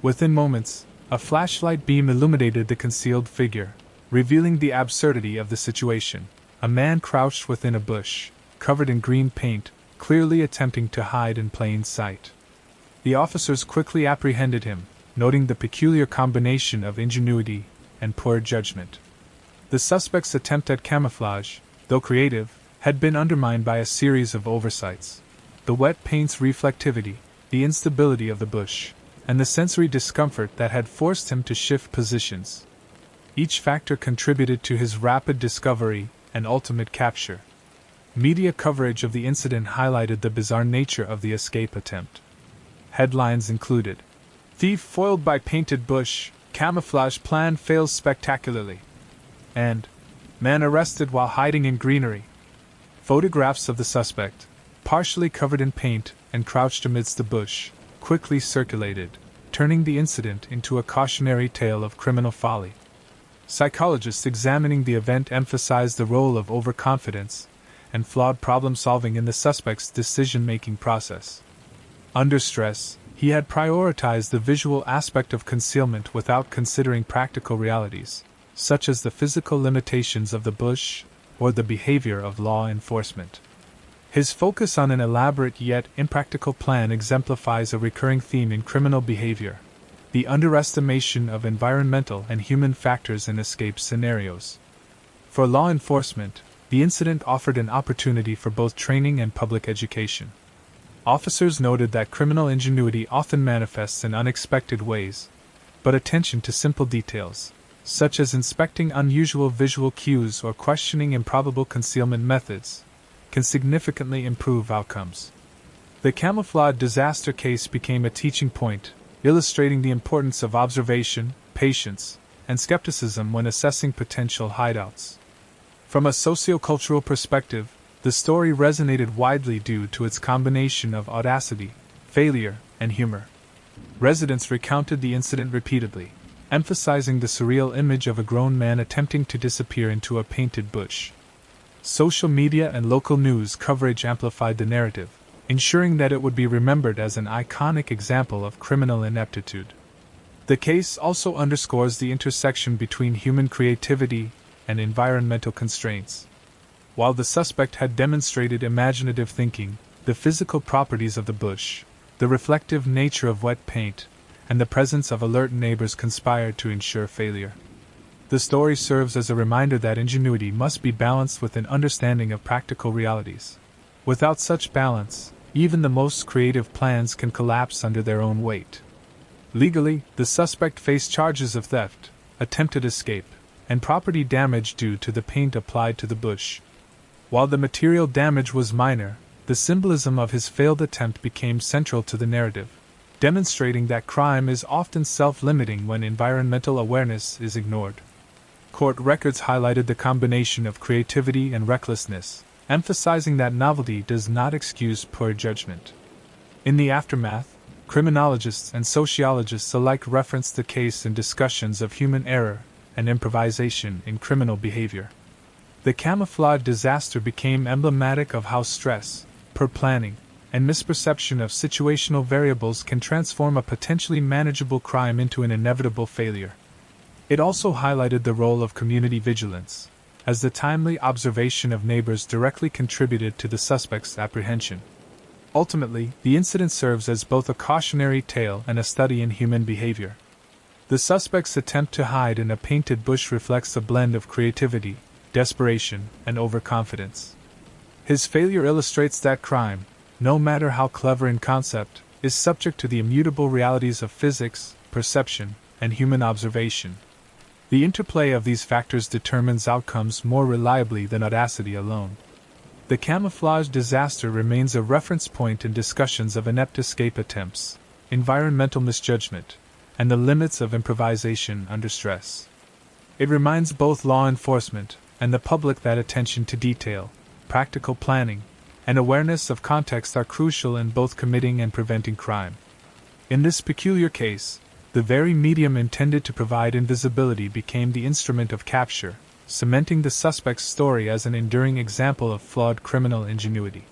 Within moments, a flashlight beam illuminated the concealed figure, revealing the absurdity of the situation. A man crouched within a bush, covered in green paint, clearly attempting to hide in plain sight. The officers quickly apprehended him, noting the peculiar combination of ingenuity and poor judgment. The suspect's attempt at camouflage, though creative, had been undermined by a series of oversights. The wet paint's reflectivity, the instability of the bush, and the sensory discomfort that had forced him to shift positions. Each factor contributed to his rapid discovery and ultimate capture. Media coverage of the incident highlighted the bizarre nature of the escape attempt. Headlines included, "Thief foiled by painted bush, camouflage plan fails spectacularly," and "Man arrested while hiding in greenery." Photographs of the suspect, partially covered in paint and crouched amidst the bush, quickly circulated, turning the incident into a cautionary tale of criminal folly. Psychologists examining the event emphasized the role of overconfidence and flawed problem-solving in the suspect's decision-making process. Under stress, he had prioritized the visual aspect of concealment without considering practical realities, such as the physical limitations of the bush or the behavior of law enforcement. His focus on an elaborate yet impractical plan exemplifies a recurring theme in criminal behavior: the underestimation of environmental and human factors in escape scenarios. For law enforcement, the incident offered an opportunity for both training and public education. Officers noted that criminal ingenuity often manifests in unexpected ways, but attention to simple details, such as inspecting unusual visual cues or questioning improbable concealment methods, can significantly improve outcomes. The camouflage disaster case became a teaching point, illustrating the importance of observation, patience, and skepticism when assessing potential hideouts. From a sociocultural perspective, the story resonated widely due to its combination of audacity, failure, and humor. Residents recounted the incident repeatedly, emphasizing the surreal image of a grown man attempting to disappear into a painted bush. Social media and local news coverage amplified the narrative, ensuring that it would be remembered as an iconic example of criminal ineptitude. The case also underscores the intersection between human creativity and environmental constraints. While the suspect had demonstrated imaginative thinking, the physical properties of the bush, the reflective nature of wet paint, and the presence of alert neighbors conspired to ensure failure. The story serves as a reminder that ingenuity must be balanced with an understanding of practical realities. Without such balance, even the most creative plans can collapse under their own weight. Legally, the suspect faced charges of theft, attempted escape, and property damage due to the paint applied to the bush. While the material damage was minor, the symbolism of his failed attempt became central to the narrative, demonstrating that crime is often self-limiting when environmental awareness is ignored. Court records highlighted the combination of creativity and recklessness, emphasizing that novelty does not excuse poor judgment. In the aftermath, criminologists and sociologists alike referenced the case in discussions of human error and improvisation in criminal behavior. The camouflage disaster became emblematic of how stress, poor planning, and misperception of situational variables can transform a potentially manageable crime into an inevitable failure. It also highlighted the role of community vigilance, as the timely observation of neighbors directly contributed to the suspect's apprehension. Ultimately, the incident serves as both a cautionary tale and a study in human behavior. The suspect's attempt to hide in a painted bush reflects a blend of creativity, desperation, and overconfidence. His failure illustrates that crime, no matter how clever in concept, is subject to the immutable realities of physics, perception, and human observation. The interplay of these factors determines outcomes more reliably than audacity alone. The camouflage disaster remains a reference point in discussions of inept escape attempts, environmental misjudgment, and the limits of improvisation under stress. It reminds both law enforcement and the public that attention to detail, practical planning, and awareness of context are crucial in both committing and preventing crime. In this peculiar case, the very medium intended to provide invisibility became the instrument of capture, cementing the suspect's story as an enduring example of flawed criminal ingenuity.